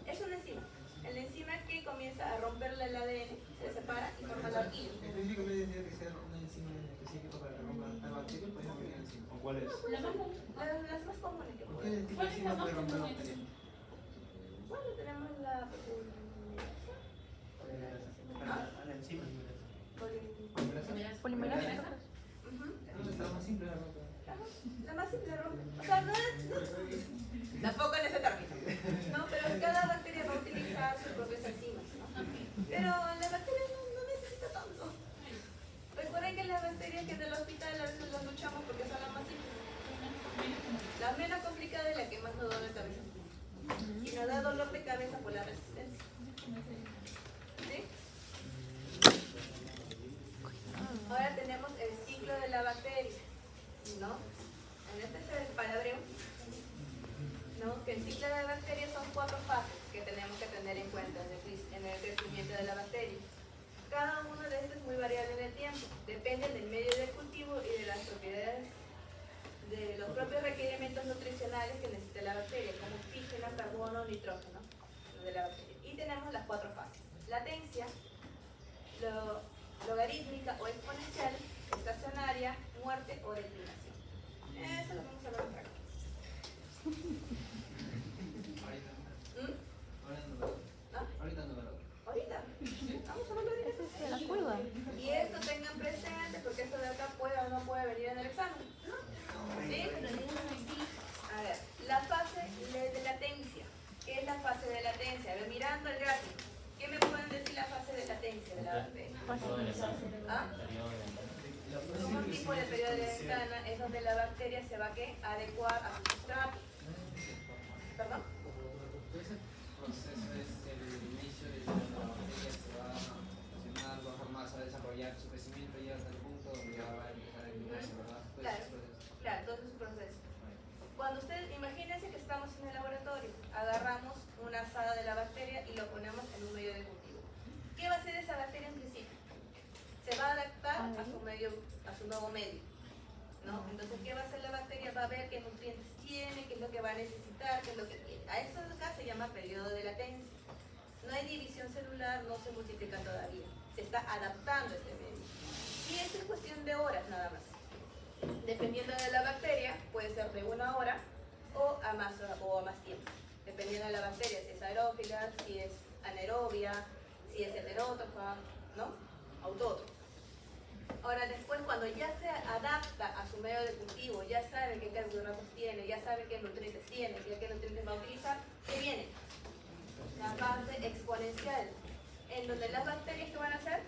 Es una enzima. La enzima que comienza a romperle el ADN, se separa y forma la horquilla. Específicamente tendría que ser una enzima específica para romper la bacteria, pues no una enzima. ¿O cuál es? La más común. Las más comunes que ¿Por qué pueden. el tipo de ¿Cuál es enzima la más puede romper la común? bacteria? Bueno, tenemos la La enzima. Polimerasa. Ujú. Entonces está más simple la romper. La más simple rompe. O sea, no es tampoco en ese término. No, pero cada bacteria va a utilizar sus propias enzimas, ¿no? Pero la bacteria no necesita tanto. Recuerden que las bacterias que del hospital a veces las luchamos porque son las más simples. La menos complicada es la que más nos duele la cabeza. Y nos da dolor de cabeza por la resistencia. ¿Sí? Ahora tenemos el ciclo de la bacteria, ¿no? En este es el palabreo, ¿no? Que el ciclo de la bacteria son 4 fases que tenemos que tener en cuenta en el crecimiento de la bacteria. Cada uno de estos es muy variable en el tiempo, depende del medio de cultivo y de las propiedades, de los propios requerimientos nutricionales que necesita la bacteria, como oxígeno, carbono, nitrógeno, de la bacteria. Y tenemos las 4 fases: latencia, logarítmica o exponencial, estacionaria, muerte o declinación. Eso lo vamos a ver otra vez. ¿No? Ahorita no lo Ahorita. Vamos a verlo ahorita. ¿Se la curva? Y esto tengan presente porque esto de acá puede o no puede venir en el examen. ¿Sí? A ver, la fase de latencia. ¿Qué es la fase de latencia? A ver, mirando el gráfico. ¿Qué me pueden decir la fase de latencia de la bacteria? ¿Ah? Un tipo de periodo de ventana es donde la bacteria se va a adecuar a su sustrato. ¿Perdón? Ese proceso es el inicio de la bacteria se va a funcionar, va a formar, se va a desarrollar su crecimiento y hasta el punto donde ya va a empezar a eliminarse, ¿verdad? Todo Claro, ese proceso. claro, todo es un proceso. Cuando ustedes, imagínense que estamos en el laboratorio, agarramos una asada de la bacteria y lo ponemos en un medio de cultivo. ¿Qué va a hacer esa bacteria en principio? Se va a adaptar a su medio, a su nuevo medio, ¿no? Entonces, ¿qué va a hacer la bacteria? Va a ver qué nutrientes tiene, qué es lo que va a necesitar, qué es lo que tiene. A eso acá se llama periodo de latencia. No hay división celular, no se multiplica todavía. Se está adaptando a este medio. Y esto es cuestión de horas nada más. Dependiendo de la bacteria, puede ser de 1 hora o a más tiempo. Dependiendo de la bacteria, si es aerófila, si es anaerobia, si es heterótrofa, ¿no? Autótrofa. Ahora después, cuando ya se adapta a su medio de cultivo, ya sabe qué carbohidratos tiene, ya sabe qué nutrientes tiene, qué nutrientes va a utilizar, ¿qué viene? La fase exponencial, en donde las bacterias que van a hacer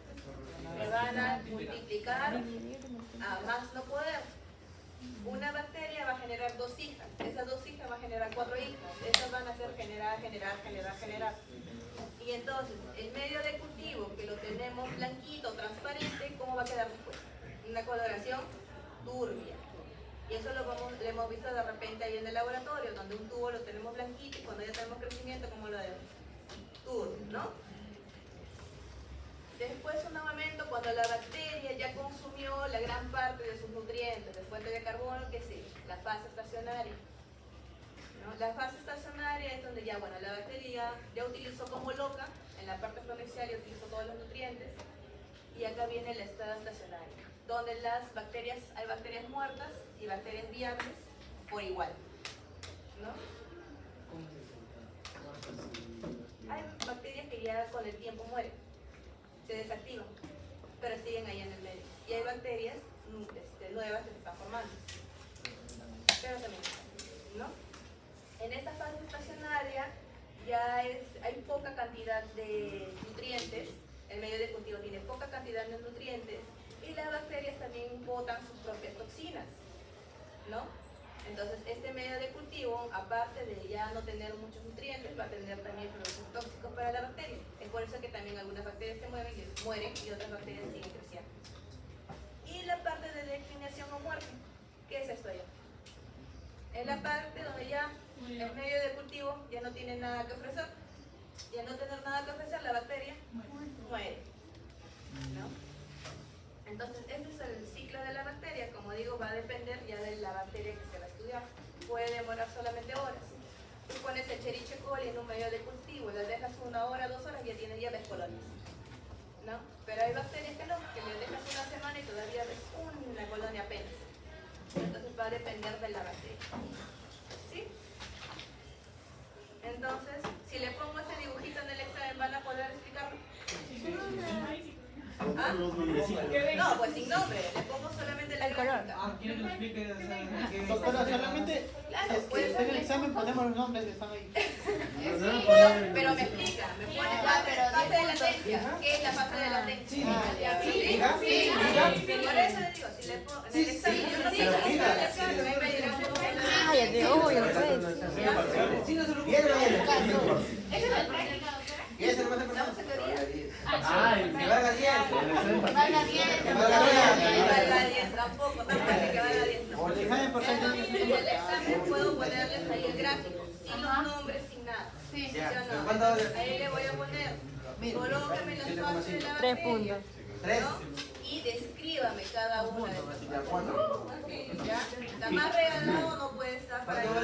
se van a multiplicar a más no poder. una bacteria va a generar 2 hijas, esas 2 hijas van a generar 4 hijas, esas van a ser generar. Y entonces, el medio de cultivo que lo tenemos blanquito, transparente, ¿cómo va a quedar después? Una coloración turbia. Y eso lo hemos visto de repente ahí en el laboratorio, donde un tubo lo tenemos blanquito y cuando ya tenemos crecimiento, ¿cómo lo vemos? Turbio, ¿no? Después, un momento, cuando la bacteria ya consumió la gran parte de sus nutrientes de fuente de carbono, que es la fase estacionaria. ¿No? La fase estacionaria es donde ya, bueno, la bacteria ya utilizó como loca, en la parte florexial ya utilizó todos los nutrientes, y acá viene el estado estacionario, donde las bacterias, hay bacterias muertas y bacterias viables por igual. ¿No? Hay bacterias que ya con el tiempo mueren, se desactivan, pero siguen ahí en el medio. Y hay bacterias nuevas que se están formando, pero también, ¿no? En esta fase estacionaria ya hay poca cantidad de nutrientes, el medio de cultivo tiene poca cantidad de nutrientes y las bacterias también botan sus propias toxinas, ¿no? Entonces este medio de cultivo, aparte de ya no tener muchos nutrientes, va a tener también productos tóxicos para la bacteria. Es por eso que también algunas bacterias se mueren y otras bacterias siguen creciendo. Y la parte de declinación o muerte, ¿qué es esto ya? Es la parte donde ya el medio de cultivo ya no tiene nada que ofrecer. Y al no tener nada que ofrecer, la bacteria muere, ¿no? Entonces, este es el ciclo de la bacteria. Como digo, va a depender ya de la bacteria que se va a estudiar. Puede demorar solamente horas. Tú pones el Escherichia coli en un medio de cultivo, la dejas 1 hora, 2 horas y ya tienes 10 colonias, ¿no? Pero hay bacterias que no, que le dejas 1 semana y todavía ves una colonia apenas. Entonces va a depender de la bacteria. ¿Sí? Entonces, si le pongo ese dibujito en el examen, ¿van a poder explicarlo? ¿Ah? No, pues sin nombre, le pongo solamente la gráfica. ¿Quiere que lo explique? O sea, ¿qué- Doctora, solamente Claro, si es que puede está en el ser. examen ponemos los nombres que están ahí. Sí, pero me explica, me pone fase de latencia. ¿Qué es la fase de latencia? Por eso le digo, si le pongo en el examen, yo no sé si me dirá un poco. Cállate, obvio, pues. Sí, no se preocupe. Ese es el práctica, doctora. Estamos en teoría. Que valga 10. Valga 10, tampoco que valga 10, no. El examen por tanto, En el examen puedo ponerles ahí el gráfico, sin los nombres, sin nada. ¿Sí o no? Ahí le voy a poner, colóqueme las fases de la 3 bacteria, puntos. ¿no? Y descríbame cada una de las fases. ¿Ya? Está más regalado, no puede estar para no me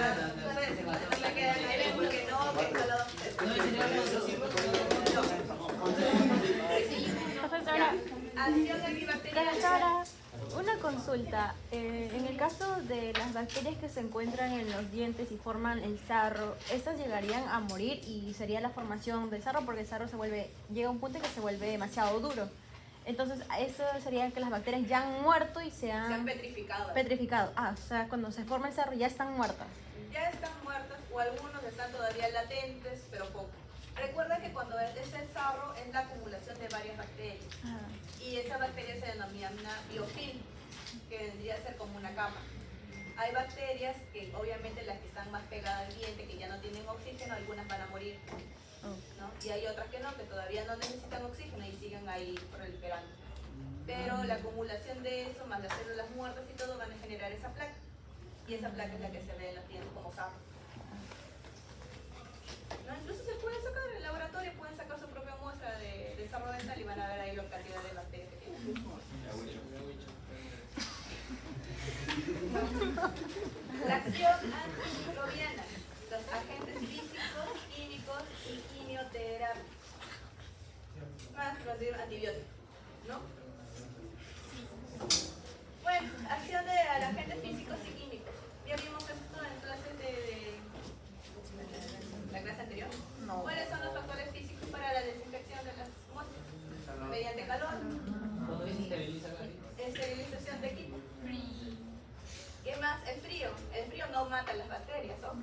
quedan ahí porque no, que está la Profesora, acción antibacteriana. profesora, una consulta. En el caso de las bacterias que se encuentran en los dientes y forman el sarro, ¿estas llegarían a morir y sería la formación del sarro? Porque el sarro llega a un punto en que se vuelve demasiado duro. Entonces, eso sería que las bacterias ya han muerto y Se han petrificado. petrificado. Ah, o sea, cuando se forma el sarro ya están muertas. Ya están muertas o algunos están todavía latentes, pero poco. Recuerda que cuando es el sarro es la acumulación de varias bacterias y esa bacteria se denomina biofilm, que vendría a ser como una capa. Hay bacterias que obviamente las que están más pegadas al diente, que ya no tienen oxígeno, algunas van a morir, ¿no? Y hay otras que no, que todavía no necesitan oxígeno y siguen ahí proliferando. Pero la acumulación de eso, más las células muertas y todo, van a generar esa placa. Y esa placa es la que se ve en los dientes como sarro. ¿No? Incluso se puede sacar en el laboratorio, pueden sacar su propia muestra de sarro dental y van a ver ahí la cantidad de bacterias que tienen. La acción antimicrobiana, los agentes físicos, químicos y quimioterapia. Más antibióticos, ¿no? Bueno, acción de agentes físicos y químicos. Ya vimos esto en clases de la clase anterior. No. ¿Cuáles son los factores físicos para la desinfección de las muestras? Mediante calor, Cuando se esteriliza la esterilización de equipo. ¿Qué más? El frío. El frío no mata las bacterias, ojo.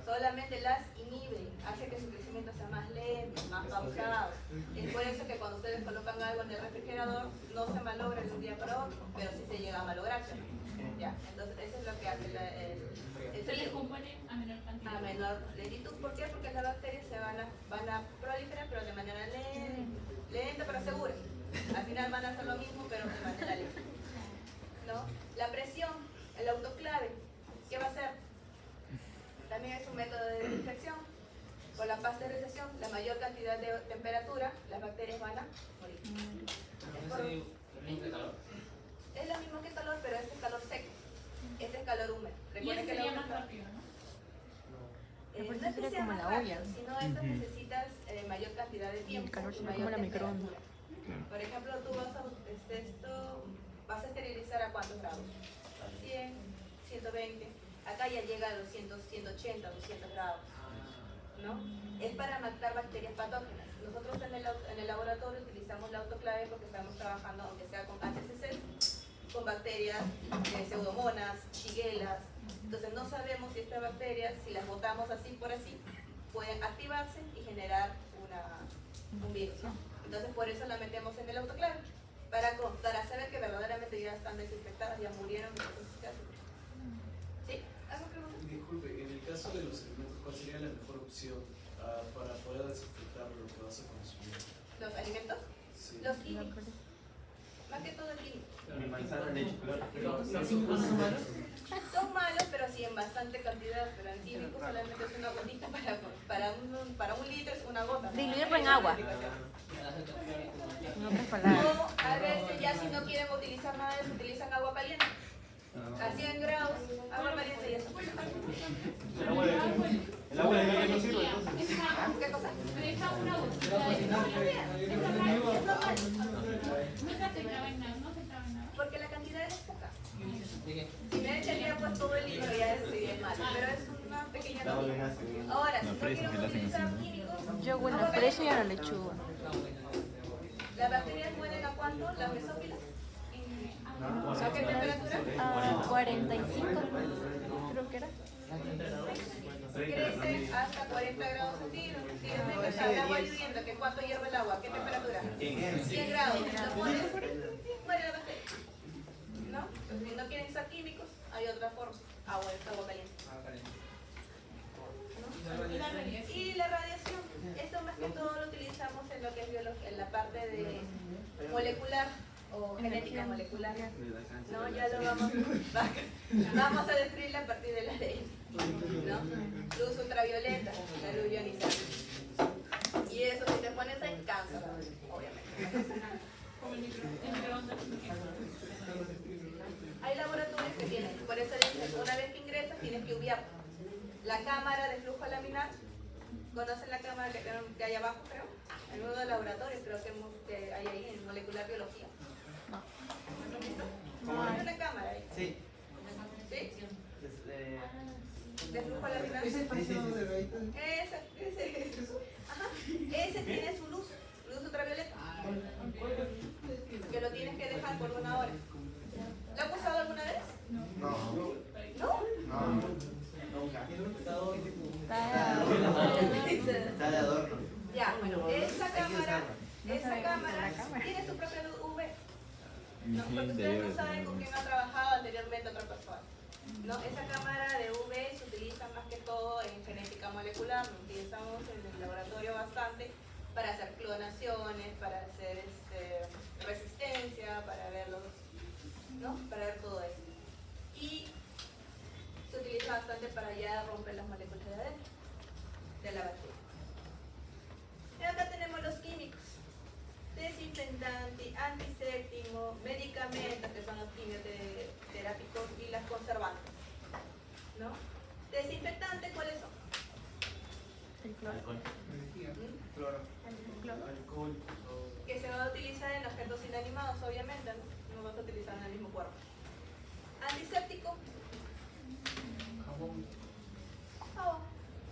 Solamente las inhibe. hace que su crecimiento sea más lento, más pausado. Es por eso que cuando ustedes colocan algo en el refrigerador, no se malogra de un día para otro, pero sí se llega a malograr. Ya, entonces eso es lo que hace el Se descompone a menor cantidad. a menor lentitud. ¿Por qué? Porque las bacterias se van a proliferar, pero de manera lenta pero segura. Al final van a hacer lo mismo, pero de manera lenta. ¿No? La presión, el autoclave, ¿qué va a hacer? También es un método de desinfección. Con la pasteurización, la mayor cantidad de temperatura, las bacterias van a morir. Es lo mismo que calor, pero este es calor seco. Este es calor húmedo. Y Recuerden eso que sería la más rápido, ¿no? Pero por no eso es que sería sea como más la rápido, olla. sino estas necesitas mayor cantidad de tiempo. El calor y sería mayor como la microondas. temperatura. Por ejemplo, tú vas a esterilizar a cuántos grados? 100, 120. Acá ya llega a 200, 180, 200 grados. ¿No? Es para matar bacterias patógenas. Nosotros en el laboratorio utilizamos la autoclave porque estamos trabajando, aunque sea con HCC, con bacterias, pseudomonas, shigella. Entonces no sabemos si estas bacterias, si las botamos así por así, pueden activarse y generar un virus, ¿no? Entonces por eso la metemos en el autoclave, para saber que verdaderamente ya están desinfectadas, ya murieron. ¿Sí? ¿Algo pregunta? Disculpe, en el caso de los alimentos, ¿cuál sería la mejor opción para poder desinfectar lo que vas a consumir? ¿Los alimentos? Sí. Los químicos. Más que todo el químico. Mi manzana, leche, claro. Son malos, pero sí en bastante cantidad. Pero en químicos solamente es una gotita para un litro, es una gota. Diluirlo en agua. En otras palabras. O a veces ya si no quieren utilizar nada de eso, utilizan agua caliente. A 100 grados, agua caliente y eso. El agua de lluvia no sirve entonces. ¿Qué cosa? Deja una botella de nunca se traba en nada, no se traba en nada. Porque la cantidad es poca. Si me echaría pues todo el libro ya eso sería malo, pero es una pequeña cantidad. Ahora, si no quieren utilizar químicos, Yo huelo a fresa y a la lechuga. ¿las bacterias mueren a cuánto? ¿Las mesófilas? ¿A qué temperatura? A 45, creo que era. Crece hasta 40 grados centígrados. O sea, el agua hirviendo, ¿que cuánto hierve el agua? ¿Qué temperatura? 100 grados. ¿Lo pones? Muere la bacteria. ¿No? Entonces, si no quieren usar químicos, hay otra forma. Agua caliente. ¿No? Y la radiación. Esto más que todo lo utilizamos en lo que es biología, en la parte de molecular o genética molecular. No, ya lo vamos a destruirla a partir del ADN. ¿No? Luz ultravioleta, la luz ionizante. Y eso si te pones ahí, cáncer, obviamente. Hay laboratorios que tienen, por eso dicen, una vez que ingresas tienes que UViar. La cámara de flujo laminar, ¿conocen la cámara que hay abajo, creo? En uno de los laboratorios, creo que hay ahí en molecular biología. No. ¿No has visto? No, hay una cámara ahí. Sí. ¿Sí? De flujo laminar. Ese tiene su luz ultravioleta, que lo tienes que dejar por 1 hora. ¿Lo has usado alguna vez? No. ¿No? Está de adorno. Ya, bueno, esa cámara tiene su propia luz UV. No, porque ustedes no saben con quién ha trabajado anteriormente otra persona. ¿No? Esa cámara de UV se utiliza más que todo en genética molecular, lo utilizamos en el laboratorio bastante para hacer clonaciones, para hacer resistencia, para ver ¿no? Para ver todo eso. Y se utiliza bastante para ya romper las moléculas de adentro de la bacteria. Y acá tenemos los químicos: desinfectante, antiséptico, medicamentos que son los quimioterápicos y las conservantes. ¿No? Desinfectantes, ¿cuáles son? El cloro. Cloro. Alcohol. Que se va a utilizar en objetos inanimados, obviamente, ¿no? No vas a utilizar en el mismo cuerpo. Antiséptico. Jabón.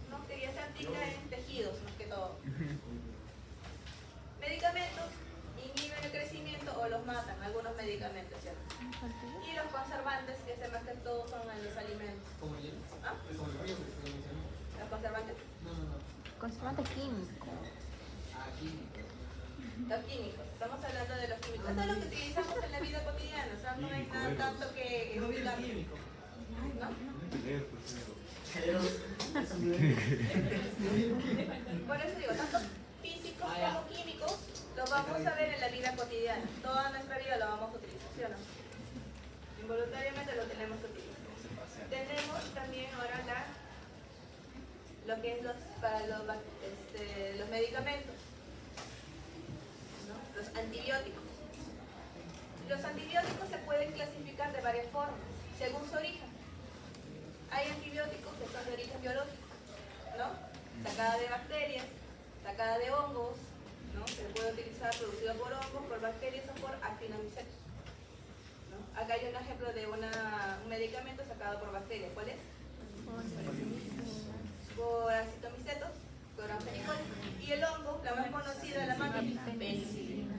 ¿No? Que ya se aplica en tejidos, más que todo. Medicamentos inhiben el crecimiento o los matan, algunos medicamentos, ¿cierto? Y los conservantes, que se más que todo son en los alimentos. ¿Cómo hielo? ¿Ah? ¿Como el río que usted mencionó? ¿Los conservantes? No. conservantes químicos. Los químicos, estamos hablando de los químicos. Esto es lo que utilizamos en la vida cotidiana, o sea, no hay nada tanto que explicar. ¿No? Por eso digo, tanto físicos como químicos los vamos a ver en la vida cotidiana. Toda nuestra vida lo vamos a utilizar, ¿sí o no? Involuntariamente lo tenemos que utilizar. Tenemos también ahora lo que es para los medicamentos, ¿no? Los antibióticos. Los antibióticos se pueden clasificar de varias formas, según su origen. Hay antibióticos que son de origen biológico, ¿no? Sacada de bacterias, sacada de hongos, ¿no? Se puede utilizar producido por hongos, por bacterias o por actinomicetos, ¿no? Acá hay un ejemplo de un medicamento sacado por bacterias. ¿Cuál es? Por acetomicetos, cloranfenicol. Y el hongo, la más conocida, la más penicilina.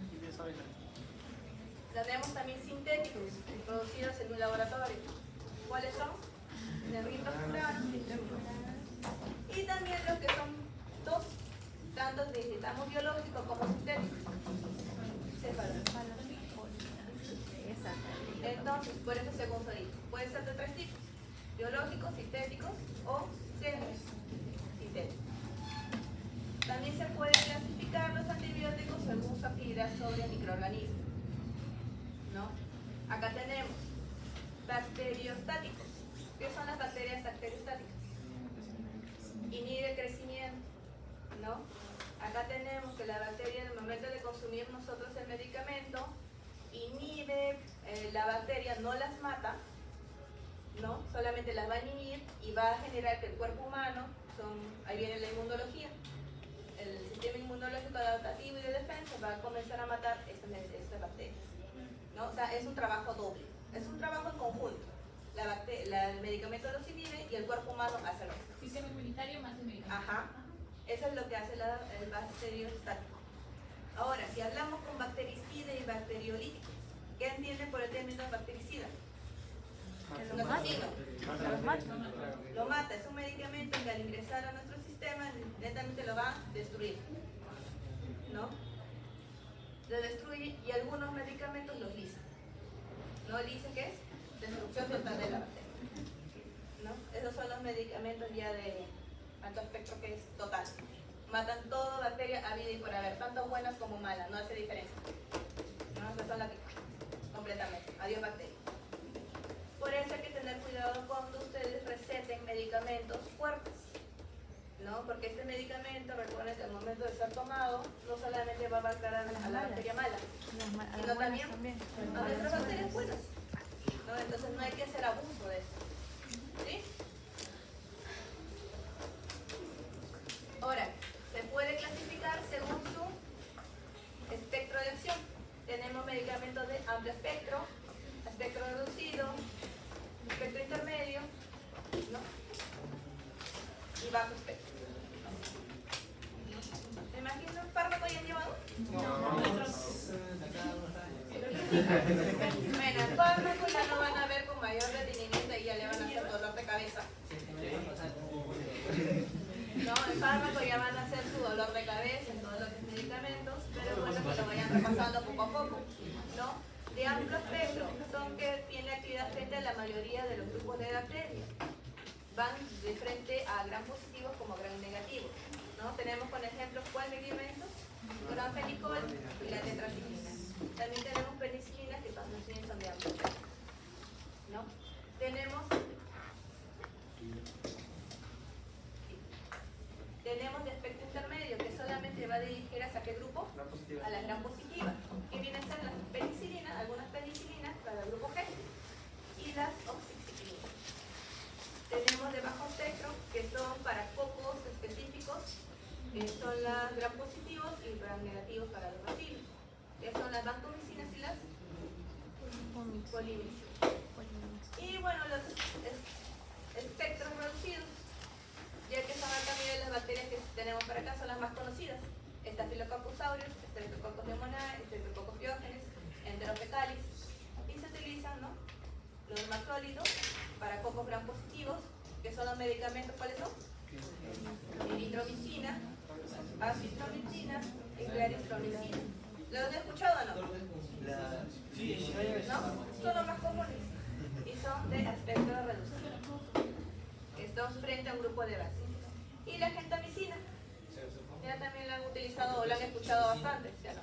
Tenemos también sintéticos, producidos en un laboratorio. ¿Cuáles son? Nevirrofurano. Y también los que son dos, tanto digitamos biológicos como sintéticos. Entonces, por eso según su origen. Puede ser de tres tipos: biológicos, sintéticos o semi-sintéticos. También se pueden clasificar los antibióticos según su actividad sobre microorganismos, ¿no? Acá tenemos bacteriostáticos. ¿Qué son las bacterias bacteriostáticas? Inhibe el crecimiento, ¿no? Acá tenemos que la bacteria, en el momento de consumir nosotros el medicamento, inhibe, la bacteria no las mata, ¿no? Solamente las va a inhibir y va a generar que el cuerpo humano, ahí viene la inmunología, el sistema inmunológico adaptativo y de defensa va a comenzar a matar estas bacterias, ¿no? O sea, es un trabajo doble, es un trabajo en conjunto. El medicamento los inhibe y el cuerpo humano hace lo mismo. Sistema inmunitario más el medicamento. Ajá. Eso es lo que hace el bacteriostático. Ahora, si hablamos con bactericida y bacteriolíticos, ¿qué entienden por el término bactericida? Es un asesino. Lo mata. Es un medicamento que al ingresar a nuestro sistema, netamente lo va a destruir, ¿no? Lo destruye y algunos medicamentos los lisa. ¿No? Lisa, ¿qué es? Destrucción total de la bacteria, ¿no? Esos son los medicamentos ya de alto espectro, que es total. Matan toda bacteria habida y por haber, tanto buenas como malas, no hace diferencia, ¿no? Esas son las que completamente, adiós bacteria. Por eso hay que tener cuidado cuando ustedes receten medicamentos fuertes, ¿no? Porque este medicamento, recuerden que al momento de ser tomado, no solamente va a abarcar a la bacteria mala, sino también a nuestras bacterias buenas, ¿no? Entonces no hay que hacer abuso de eso, ¿sí? Ahora, se puede clasificar según su espectro de acción. Tenemos medicamentos de amplio espectro, espectro reducido, espectro intermedio, ¿no? Y bajo espectro. ¿Me imagino el fármaco ya han llevado? Bueno, el fármaco ya lo van a ver con mayor detenimiento y ya le van a hacer dolor de cabeza. No, el fármaco ya van a hacer su dolor de cabeza en todos los medicamentos, pero es bueno que lo vayan repasando poco a poco, ¿no? De amplio espectro, son que tienen actividad frente a la mayoría de los grupos de bacterias. Van de frente a gram positivos como gram negativos, ¿no? Tenemos con ejemplo, ¿cuál medicamento? Cloranfenicol y la tetraciclina. También tenemos penicilinas que también son de amplio espectro, ¿no? Tenemos de espectro intermedio, que solamente va a dirigir hacia qué grupo? A la gram positiva, que vienen a ser las penicilinas, algunas penicilinas para el grupo G, y las oxiciclinas. Tenemos de bajo espectro, que son para focos específicos, que son las gram positivos y gram negativos para los bacilos, que son las vancomicinas y las polimicinas. Y bueno, los espectros reducidos, ya que son también las bacterias que tenemos para acá, son las más conocidas: Staphylococcus aureus, Streptococcus pneumoniae, Streptococcus pyogenes, Enteropecalis, y se utilizan, ¿no?, los macrólidos para cocos gram positivos, que son los medicamentos. ¿Cuáles son? Eritromicina, acitromicina y claristromicina. ¿Lo han escuchado o no? Sí, ¿No? Son los más comunes y son de aspecto reducido. Estamos frente a un grupo de bases. Y la gentamicina, ya también la han utilizado o la han escuchado bastante, ¿sí o no?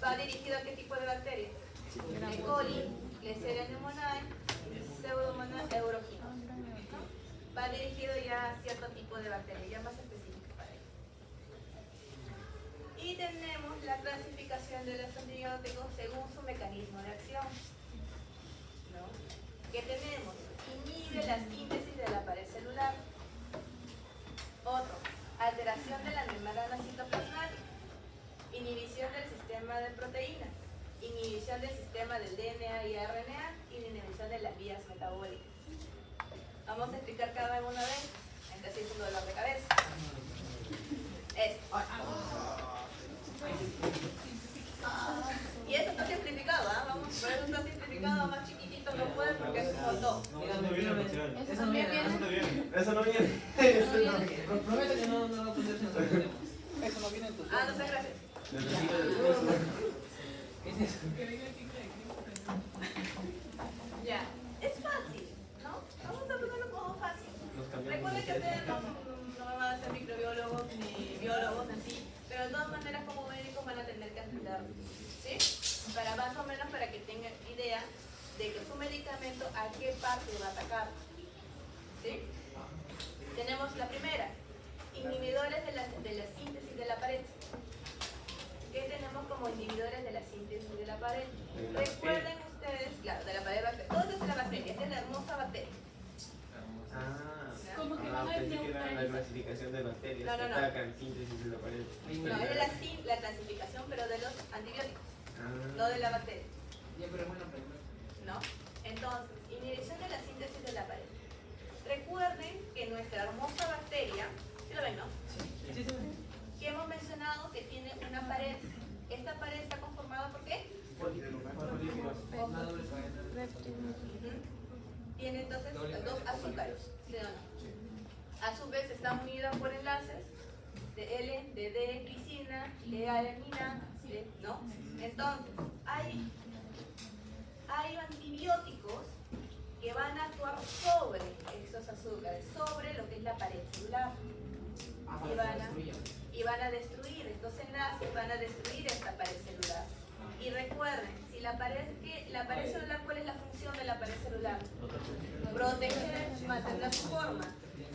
¿Va dirigido a qué tipo de bacteria? E. coli, Klebsiella pneumoniae y Pseudomonas aeruginosa. ¿No? Va dirigido ya a cierto tipo de bacteria, ya más específico para ello. Y tenemos la clasificación de los antibióticos según su mecanismo de acción. ¿No? ¿Qué tenemos? Inhibe la síntesis de la pared celular. Otro, alteración de la membrana citoplasmática. Inhibición del sistema de proteínas. Inhibición del sistema del DNA y RNA y inhibición de las vías metabólicas. Vamos a explicar cada una de ellas. Entonces es un dolor de cabeza. Esto. Y esto está simplificado, ¿ah? Vamos, por eso está simplificado, más chiquitito no puede porque es un montón. Eso no viene. Eso no viene. Prometo que no va a poner si nos aprendemos. Eso no viene en tu Ah, no sé, gracias. ¿Qué es eso? Ya, es fácil, ¿no? Vamos a ponerlo como fácil. Recuerden que ustedes no van a ser microbiólogos ni biólogos en sí, pero de todas maneras como médicos van a tener que entender, ¿sí? Para más o menos para que tengan idea de que su medicamento a qué parte va a atacar, ¿sí? Tenemos la primera, inhibidores de la síntesis de la pared. ¿Qué tenemos como inhibidores de la síntesis de la pared? Recuerden ustedes, claro, de la pared bacteriana. Todo esto es la bacteria, esta es la hermosa bacteria. Como que van a Pensé que era la neutralizar. clasificación de bacterias No, no, que no. atacan síntesis de la pared. No, es la clasificación, pero de los antibióticos, no de la bacteria, Ya, pero es buena pregunta. ¿no? Entonces, inhibición de la síntesis de la pared. Recuerden que nuestra hermosa bacteria, ¿sí lo ven, no? Sí. Que hemos mencionado que tiene una pared. Esta pared está conformada por qué? Una doble cadena. Ujú. Tiene entonces dos azúcares, ¿sí o no? A su vez están unidas por enlaces de L, de D, glicina, de adenina, ¿no? Entonces, hay antibióticos que van a actuar sobre esos azúcares, sobre lo que es la pared celular. Y van a destruir estos enlaces, van a destruir esta pared celular. Y recuerden, si la pared celular, ¿cuál es la función de la pared celular? Proteger, mantener su forma.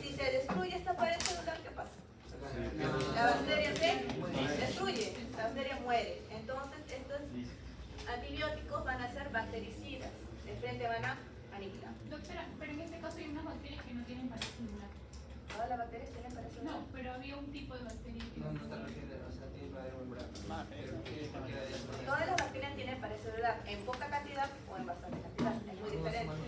Si se destruye esta pared celular, ¿qué pasa? La bacteria se destruye, la bacteria muere. Entonces, estos antibióticos van a ser bactericidas, de frente van a aniquilar. Doctora, pero en este caso hay unas bacterias que no tienen pared celular. Todas las bacterias tienen pared celular. No, pero había un tipo de bacteria que No te refieres, o sea, tiene para membrana. Pero que cualquiera de ellas no. Todas las bacterias tienen pared celular, en poca cantidad o en bastante cantidad, es muy diferente. Ujú.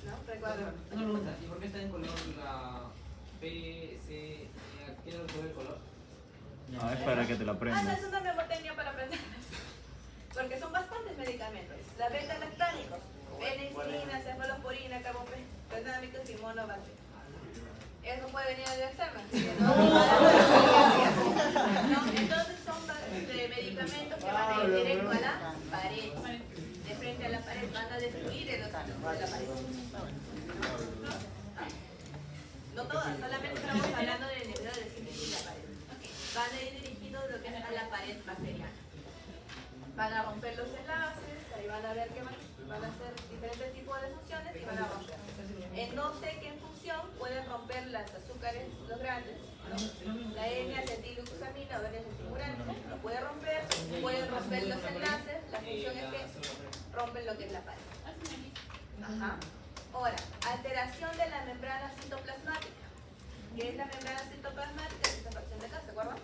¿No? Recuerden. Una pregunta, ¿y por qué está en color la P, C, ¿tiene el color? No, es para que te lo Ah, no, aprendas. es una memotecnia para aprender. Porque son bastantes medicamentos. La beta-lactánicos, penicilina, cefalosporina, carbapenémicos y monobacterias. Eso puede venir del examen. ¿No? Entonces son medicamentos que van a ir directo a la pared. De frente a la pared van a destruir el oxígeno de la pared. No todas, solamente estamos hablando del inhibidor de síntesis de la pared. Van a ir dirigidos lo que es a la pared bacteriana. Van a romper los enlaces, ahí van a ver que van a hacer diferentes tipos de funciones y van a romper. En no sé qué función pueden romper las azúcares, los grandes, ¿no? La N-acetilglucosamina o N-acetiluránida, lo puede romper, pueden romper los enlaces, la función es que rompen lo que es la pared. Ajá. Ahora, alteración de la membrana citoplasmática. ¿Qué es la membrana citoplasmática? Es esta fracción de acá, ¿se acuerdan?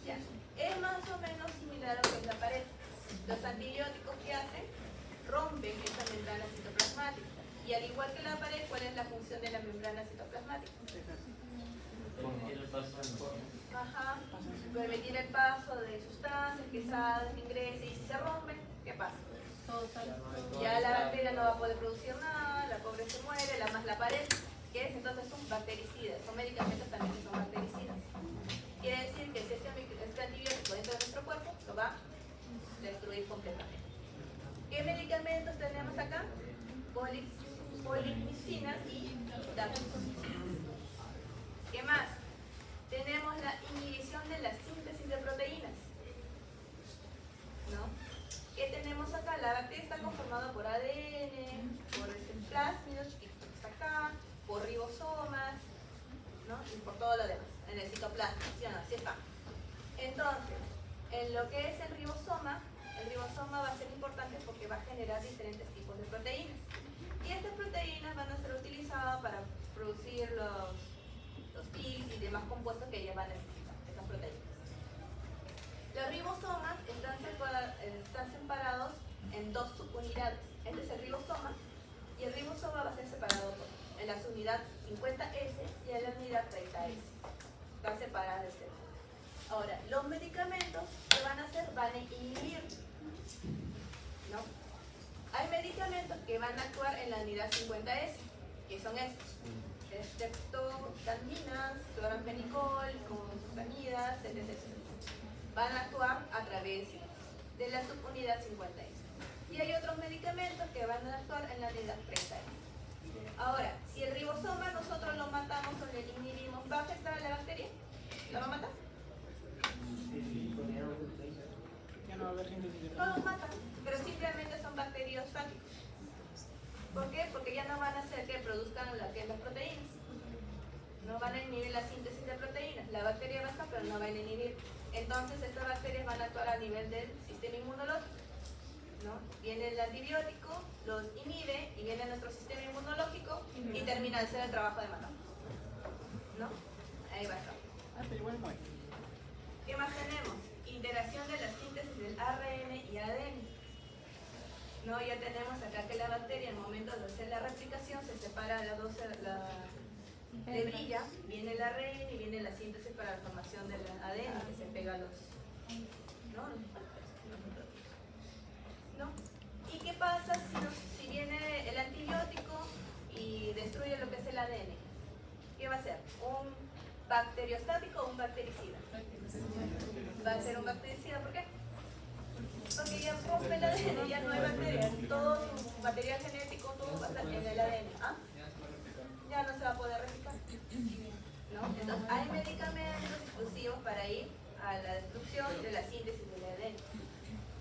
Ya. Es más o menos similar a lo que es la pared. Los antibióticos que hacen rompen esa membrana citoplasmática. Y al igual que la pared, ¿cuál es la función de la membrana citoplasmática? Ajá. Permitir el paso de sustancias que salen, ingresen, y si se rompen, ¿qué pasa? Ya la bacteria no va a poder producir nada, la pobre se muere, la más la pared, ¿qué es? Entonces son bactericidas, son medicamentos también que son bactericidas. destruir completamente. ¿Qué medicamentos tenemos acá? Polipsicinas y dapsicinas. ¿Qué más? Tenemos la inhibición de la síntesis de proteínas, ¿no? ¿Qué tenemos acá? La bacteria está conformada por ADN, por plásmidos chiquitos que está acá, por ribosomas, ¿no? Y por todo lo demás, en el citoplasma, ¿sí o no? Así está. Entonces, en lo que es el ribosoma va a ser importante porque va a generar diferentes tipos de proteínas. Y estas proteínas van a ser utilizadas para producir los pils y demás compuestos que ellas van a necesitar, estas proteínas. Los ribosomas están separados en dos subunidades. Este es el ribosoma y el ribosoma va a ser separado en la unidad 50S y en la unidad 30S. Están separadas de este modo. Ahora, los medicamentos que van a hacer van a inhibir, ¿no? Hay medicamentos que van a actuar en la unidad 50S, que son estos: streptocaminas, cloramfenicol, consutamidas, etc. Van a actuar a través de la subunidad 50S. Y hay otros medicamentos que van a actuar en la unidad 30S. Ahora, si el ribosoma nosotros lo matamos o le inhibimos, ¿va a afectar a la bacteria? ¿La va a matar? Ya no va a haber síntesis de No los matan, pero simplemente son bacteriostáticos. ¿Por qué? Porque ya no van a hacer que produzcan las proteínas. No van a inhibir la síntesis de proteínas. La bacteria va a estar, pero no van a inhibir. Entonces estas bacterias van a actuar a nivel del sistema inmunológico, ¿no? Viene el antibiótico, los inhibe y viene nuestro sistema inmunológico y termina de hacer el trabajo de matar, ¿no? Ahí va a estar. pero igual no hay. ¿Qué más tenemos? Interacción de la síntesis del ARN y ADN. ¿No? Ya tenemos acá que la bacteria, en el momento de hacer la replicación, se separa las dos hebrilla, viene el ARN y viene la síntesis para la formación del ADN, que se pega a los... ¿No? ¿Y qué pasa si viene el antibiótico y destruye lo que es el ADN? ¿Qué va a ser? ¿Un bacteriostático o un bactericida? Va a ser un bactericida, ¿por qué? Porque ya rompe el ADN, ya no hay bacterias, todo su material genético, todo va a estar en el ADN. ¿Ah? Ya no se va a poder replicar, ¿no? Entonces hay medicamentos exclusivos para ir a la destrucción de la síntesis del ADN.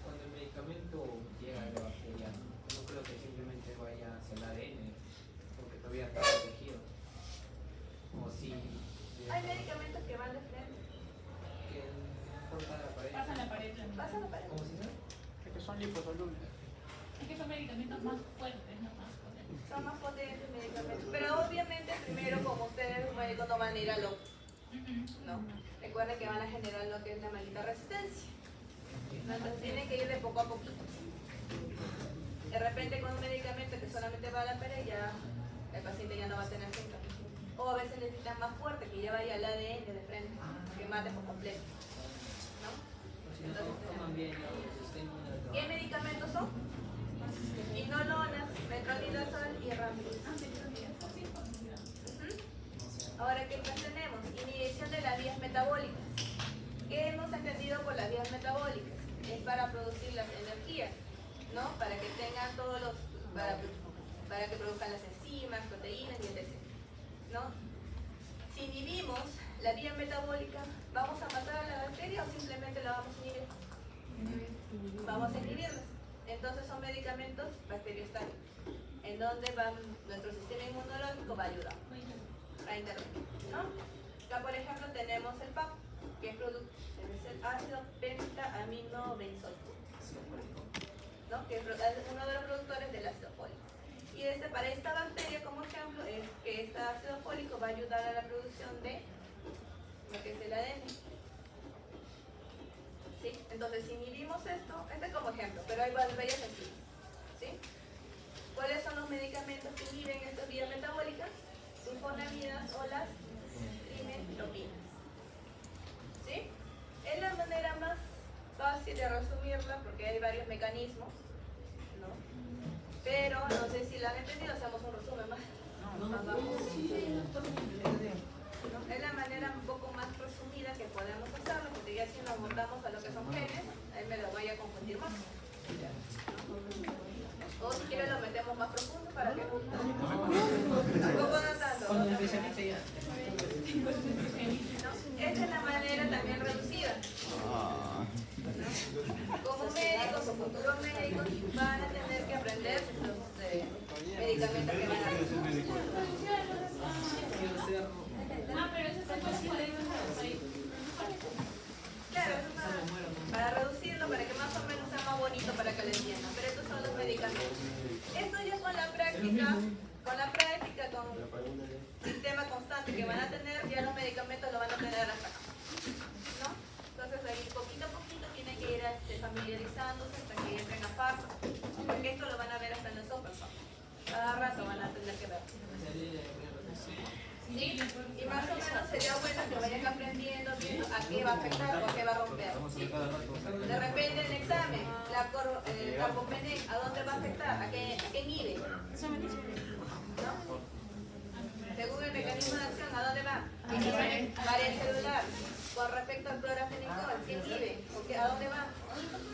Cuando el medicamento llega a la bacteria, no creo que simplemente vaya hacia el ADN, porque todavía está protegido. O si... Hay medicamentos que van de frente. Que corta la pared. Pasa la pared. Pasa la pared. ¿Cómo se llama? Es que son liposolubles. Es que son medicamentos más fuertes, no más potentes. Son más potentes medicamentos. Pero obviamente primero, como ustedes médicos no van a ir a lo... ¿no? Recuerden que van a generar lo que es la maldita resistencia. ¿No? Entonces tienen que ir de poco a poquito. De repente con un medicamento que solamente va a la pared, ya el paciente ya no va a tener síntomas. O a veces necesitan más fuerte, que ya vaya al ADN de frente, que mate por completo. ¿No? Si no toman bien el sistema inmunológico. ¿Qué medicamentos son? Inolonas, metronidazol y ranitidina. Ahora, ¿qué más tenemos? Inhibición de las vías metabólicas. ¿Qué hemos entendido por las vías metabólicas? Es para producir las energías, ¿no? Para que tengan todos los... para que produzcan las enzimas, proteínas y etc. ¿No? Si inhibimos la vía metabólica, ¿vamos a matar a la bacteria o simplemente la vamos a inhibir? Vamos a inhibirlas. Entonces son medicamentos bacteriostáticos, en donde nuestro sistema inmunológico va a ayudar a intervenir, ¿no? Acá, por ejemplo, tenemos el PAP, que es el ácido pentaaminobenzoico, ¿no? Que es uno de los productores del ácido fólico. Y para esta bacteria, como ejemplo, es que este ácido fólico va a ayudar a la producción de lo que es el ADN. ¿Sí? Entonces, si inhibimos esto, este como ejemplo, pero hay varias enzimas. ¿Sí? ¿Cuáles son los medicamentos que inhiben estas vías metabólicas? Sulfonamidas o las trimetropinas. ¿Sí? Es la manera más fácil de resumirla porque hay varios mecanismos, ¿no? Pero no sé si la han entendido, hacemos un resumen más. ¿No? Es la manera un poco más resumida que podemos hacerlo, porque ya si nos montamos a lo que son genes, ahí me lo voy a confundir más. médicos van a tener que aprender los medicamentos que van a hacer. Pero eso se puede poner ahí. Claro, eso para reducirlo, para que más o menos sea más bonito para que lo entiendan. Pero estos son los medicamentos. Esto ya con la práctica, con sistema constante que van a tener, ya los medicamentos lo van a tener hasta acá. ¿No? Entonces ahí poquito a poquito tienen que ir familiarizándose hasta que entren a FARS, porque esto lo van a ver hasta en los software. Cada rato van a tener que ver. ¿Sí? Y más o menos sería bueno que vayan aprendiendo, viendo a qué va a afectar o a qué va a romper. De repente en examen, el carbopene, ¿a dónde va a afectar? ¿A qué inhibe? ¿No? Según el mecanismo de acción, ¿a dónde va? Inhibe pared celular. Con respecto al clorafenicol, ¿qué inhibe? ¿A dónde va?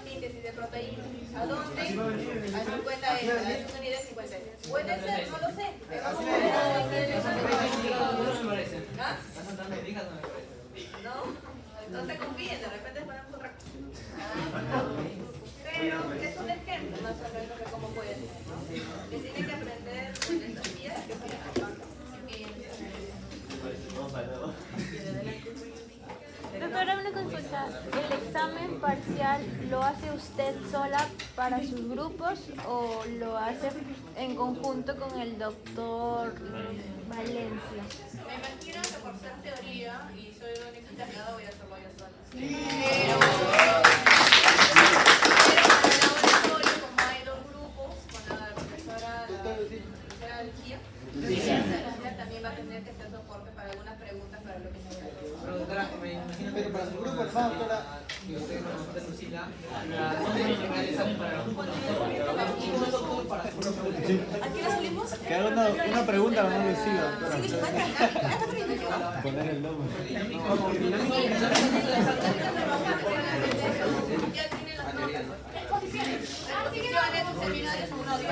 Síntesis de proteínas. ¿A dónde? A 50 S, a una unidad de 50 S. Puede ser, no lo sé. Pero vamos a ver. No me parece. ¿Ah? Las santas médicas no me parece. ¿No? Entonces confíen, de repente ponemos otra cosa. Pero es un ejemplo más o menos de cómo puede ser, ¿no? Que tienen que aprender en estos días que son importantes. Doctora, una consulta. ¿El examen parcial lo hace usted sola para sus grupos o lo hace en conjunto con el doctor Valencia? Me imagino que por ser teoría y soy la única encargada voy a hacerlo yo sola. Pero para el laboratorio, como hay dos grupos, con la profesora Lucía, también va a tener que hacer soporte para algunas preguntas para lo que se ve. Pero doctora, me imagino Pero para su grupo, hermano, doctora. que usted conoce Lucila, el examen para los grupos, para su grupo. ¿Aquí nos salimos? Queda una pregunta, no decía, poner el logo. Ya tienen las notas. Exposiciones, sus seminarios, sus notas.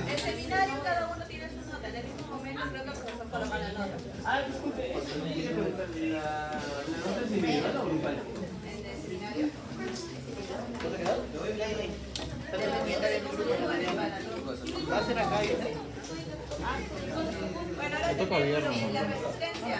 El seminario cada uno tiene su nota. En el mismo momento creo que el profesor coloca la nota. ¿En el seminario? Bueno, ahora tenemos la resistencia.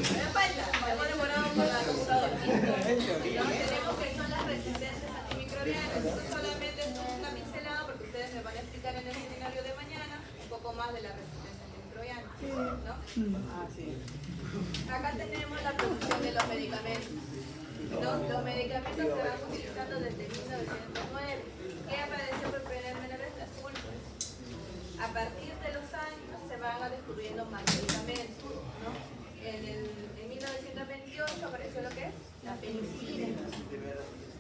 Me falta, me hemos demorado con la computadora. Tenemos que son las resistencias antimicrobianas. Esto solamente es una pincelada porque ustedes me van a explicar en el seminario de mañana un poco más de la resistencia antimicrobiana, ¿no? Acá tenemos la producción de los medicamentos. Los medicamentos se van utilizando desde 1909. ¿Qué apareció por primera vez? Las sulfas. A partir de los años se van descubriendo más medicamentos, ¿no? En 1928 apareció lo que es la penicilina.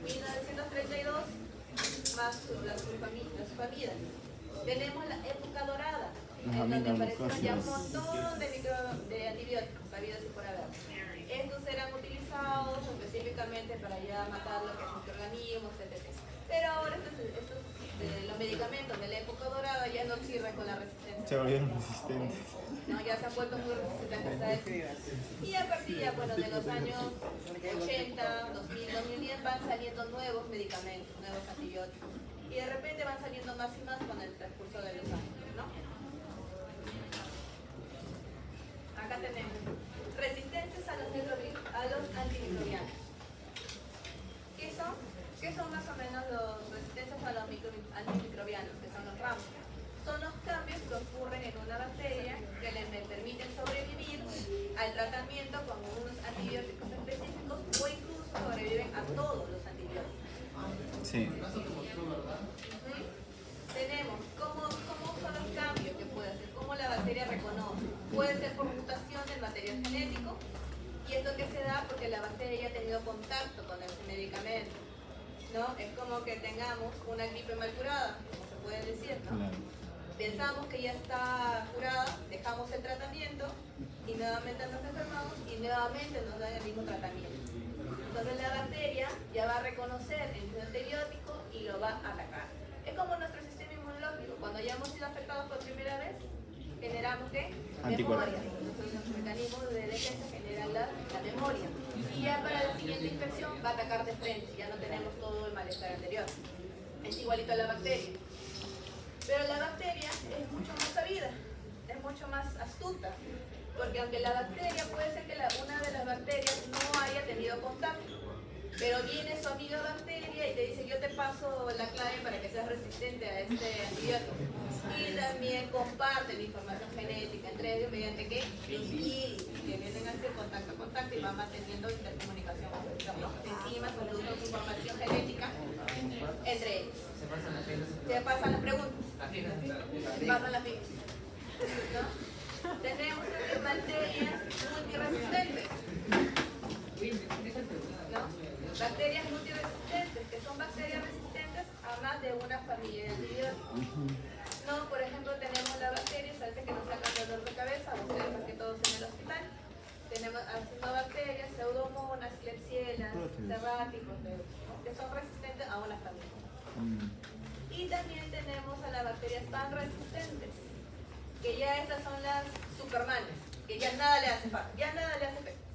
1932 más las sulfamidas. Tenemos la época dorada, en donde aparecieron ya un montón de antibióticos, sabidos y por haber. Estos eran utilizados específicamente para ya matar lo que es microorganismos, etc. Pero ahora los medicamentos de la época dorada ya no sirven con la resistencia. Se volvieron resistentes. No, ya se han vuelto muy resistentes a eso. Y a partir ya, bueno, de los años 80, 2000, 2010 van saliendo nuevos medicamentos, nuevos antibióticos. Y de repente van saliendo más y más con el transcurso de los años, ¿no? Acá tenemos resistencias a los antimicrobianos. ¿Qué son más o menos los resistencias a los antimicrobianos? Que son los ramos. Son los cambios que ocurren en una bacteria que les permiten sobrevivir al tratamiento con unos antibióticos específicos o incluso sobreviven a todos los antibióticos. Sí. Tenemos cómo son los cambios que puede hacer, cómo la bacteria reconoce. Puede ser por mutación del material genético, y esto que se da porque la bacteria ya ha tenido contacto con ese medicamento, ¿no? Es como que tengamos una gripe mal curada, como se puede decir, ¿no? Claro. Pensamos que ya está curada, dejamos el tratamiento y nuevamente nos enfermamos y nuevamente nos dan el mismo tratamiento. Entonces la bacteria ya va a reconocer el antibiótico y lo va a atacar. Anticuerpos. memoria. Los mecanismos de defensa generan la memoria. Y ya para la siguiente infección va a atacar de frente, ya no tenemos todo el malestar anterior. Es igualito a la bacteria. Pero la bacteria es mucho más sabida, es mucho más astuta. Porque aunque la bacteria puede ser que una de las bacterias no haya tenido contacto, pero viene su amiga bacteria y te dice: yo te paso la clave para que seas resistente a este antibiótico. Y también comparten la información genética entre ellos mediante ¿qué? Los virus que vienen a hacer contacto y van manteniendo intercomunicación. Los enzimas producen información genética entre ellos. Se pasan las preguntas. Se pasan las filas. ¿No? Tenemos también bacterias multiresistentes. ¿No? Bacterias multiresistentes, que son bacterias resistentes a más de una familia de antibióticos. No, por ejemplo, tenemos la bacteria, sabes que nos sacan dolor de cabeza, ustedes más que todos en el hospital. Tenemos bacterias, pseudomonas, klebsiella, serráticos, que son resistentes a una familia. Y también tenemos a las bacterias tan resistentes, que ya estas son las supermanes, que ya nada le hace falta, ya nada le hace efecto.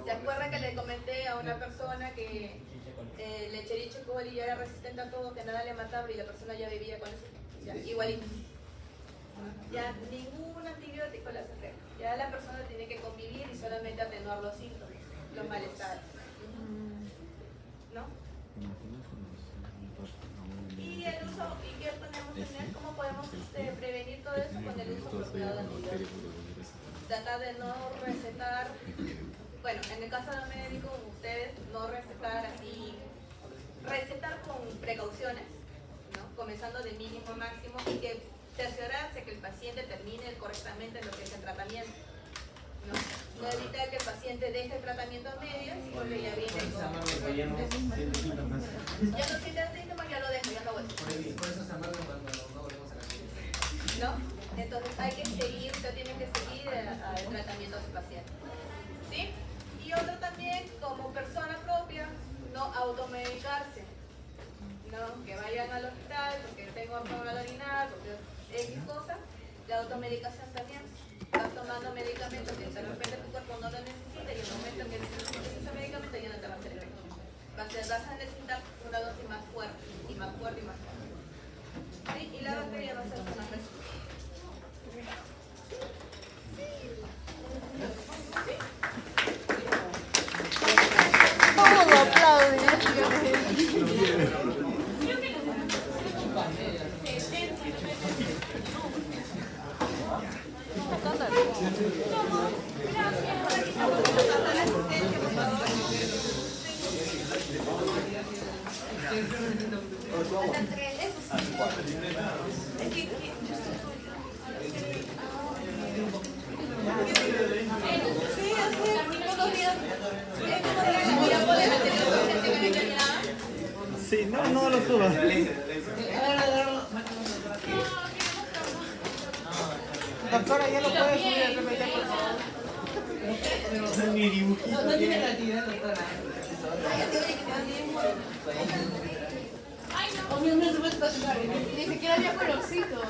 ¿Se acuerdan que le comenté a una persona que el Escherichia coli ya era resistente a todo, que nada le mataba y la persona ya vivía con eso? Ya, igualito. Ya ningún antibiótico le hace efecto. Ya la persona tiene que convivir y solamente atenuar los síntomas, los malestares. ¿No? Y el uso, ¿y qué podemos tener? ¿Cómo podemos prevenir todo eso con el uso apropiado de antibióticos? Tratar de no recetar, bueno, en el caso de los médicos, ustedes no recetar así, recetar con precauciones, ¿no? Comenzando de mínimo a máximo y que cerciorarse que el paciente termine correctamente lo que es el tratamiento. No evitar que el paciente deje el tratamiento a medias porque ya viene con... Ya no siente síntomas. Ya no siente síntomas, ya lo dejo, ya no vuelvo. Por eso se amarga cuando no volvemos a la clínica. ¿No? Entonces hay que seguir, usted tiene que seguir el tratamiento de su paciente. ¿Sí? Y otro también, como persona propia, no automedicarse. No, que vayan al hospital porque tengo problema de orinar, porque X cosa, la automedicación también. Vas tomando medicamentos que de repente tu cuerpo no lo necesita y en el momento en que necesites ese medicamento ya no te va a hacer efecto. Vas a necesitar una dosis más fuerte y más fuerte y más fuerte. ¿Sí? Y la bacteria va a ser más resistente. Todo aplaude. Sí, no lo subas. Doctora, ya lo puede subir al PPT, por favor. Ni dibujito. No tiene la actividad, doctora. Ay, no. Ni siquiera había colorcitos.